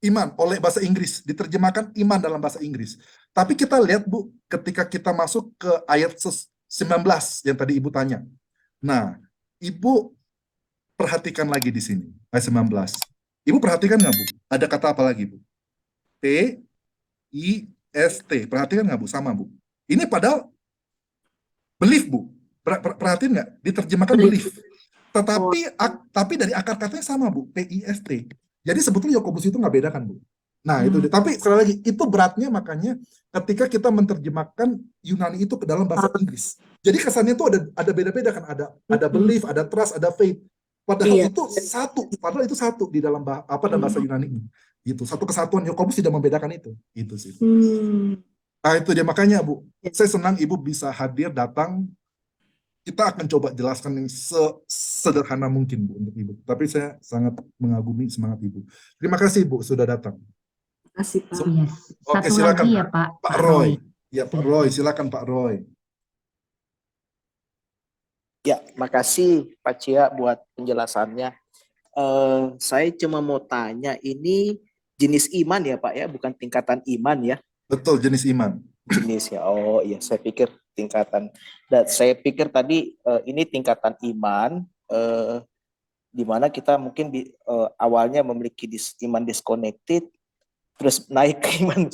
Iman oleh bahasa Inggris, diterjemahkan iman dalam bahasa Inggris. Tapi kita lihat Bu, ketika kita masuk ke ayat 19 yang tadi Ibu tanya. Nah, Ibu perhatikan lagi di sini, ayat 19. Ibu perhatikan nggak Bu? Ada kata apa lagi Bu? T, I, S, T. Perhatikan nggak Bu? Sama Bu. Ini padahal belief Bu. Perhatiin nggak? Diterjemahkan belief. Tetapi dari akar katanya sama Bu, P, I, S, T. Jadi sebetulnya Yakobus itu nggak bedakan, Bu. Nah, itu dia. Tapi sekali lagi, itu beratnya makanya ketika kita menerjemahkan Yunani itu ke dalam bahasa Inggris. Jadi kesannya itu ada beda-beda kan, ada belief, ada trust, ada faith. Padahal Iya. itu satu di dalam dalam bahasa Yunani ini. Gitu, satu kesatuan. Yakobus tidak membedakan itu. Itu sih. Nah, itu dia makanya, Bu. Saya senang Ibu bisa hadir, datang. Kita akan coba jelaskan yang sederhana mungkin, Bu, untuk Ibu. Tapi saya sangat mengagumi semangat Ibu. Terima kasih, Bu, sudah datang. Terima kasih, Pak. Yes. Oke, Satu silakan, lagi ya Pak, Pak Roy. Ya, Pak Roy, silakan Pak Roy. Ya, makasih Pak Cia buat penjelasannya. Saya cuma mau tanya, ini jenis iman ya Pak ya, bukan tingkatan iman ya? Betul, jenis iman. Jenis ya, oh iya, saya pikir tingkatan. Dan saya pikir tadi ini tingkatan iman, di mana kita mungkin awalnya memiliki iman disconnected, terus naik ke iman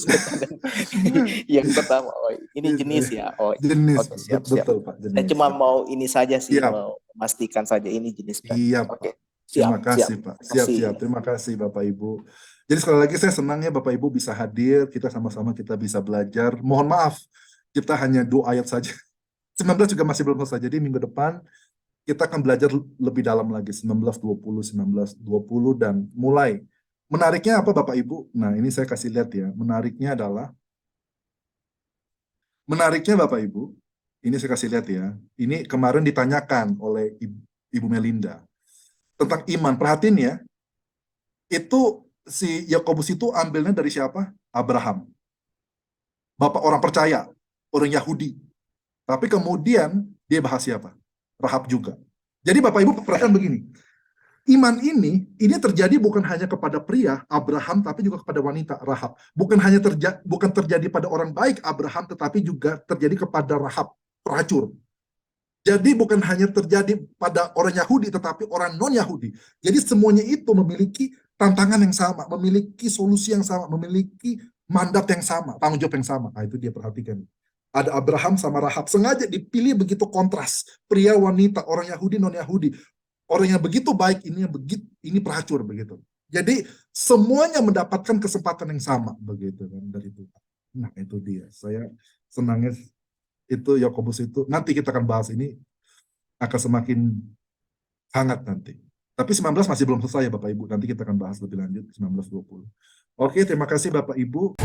yang pertama. Oh, ini jenis ya. Oh, jenis. Oke, siap. Betul, Pak. Jenis. Saya cuma mau ini saja sih, Siap. mau memastikan saja ini jenis. Iya, Oke. Pak. Terima kasih, Pak. Siap. Terima kasih, Bapak Ibu. Jadi sekali lagi saya senang ya Bapak Ibu bisa hadir, kita sama-sama kita bisa belajar. Mohon maaf, kita hanya 2 ayat saja. 19 juga masih belum selesai. Jadi minggu depan kita akan belajar lebih dalam lagi, 19-20 dan mulai. Menariknya apa Bapak Ibu? Nah, ini saya kasih lihat ya. Menariknya Bapak Ibu, ini saya kasih lihat ya. Ini kemarin ditanyakan oleh Ibu Melinda tentang iman. Perhatiin ya. Itu si Yakobus itu ambilnya dari siapa? Abraham. Bapak orang percaya, orang Yahudi. Tapi kemudian dia bahas siapa? Rahab juga. Jadi Bapak Ibu perhatikan begini. Iman ini terjadi bukan hanya kepada pria Abraham, tapi juga kepada wanita Rahab. Bukan terjadi pada orang baik Abraham, tetapi juga terjadi kepada Rahab, pelacur. Jadi bukan hanya terjadi pada orang Yahudi, tetapi orang non-Yahudi. Jadi semuanya itu memiliki tantangan yang sama, memiliki solusi yang sama, memiliki mandat yang sama, tanggung jawab yang sama. Nah, itu dia perhatikan. Ada Abraham sama Rahab. Sengaja dipilih begitu kontras. Pria, wanita, orang Yahudi, non-Yahudi. Orang yang begitu baik, ini pelacur begitu. Jadi semuanya mendapatkan kesempatan yang sama begitu kan dari Tuhan. Nah, itu dia. Saya senangnya itu Yakobus itu. Nanti kita akan bahas ini akan semakin hangat nanti. Tapi 19 masih belum selesai ya Bapak Ibu. Nanti kita akan bahas lebih lanjut 19-20. Oke, terima kasih Bapak Ibu.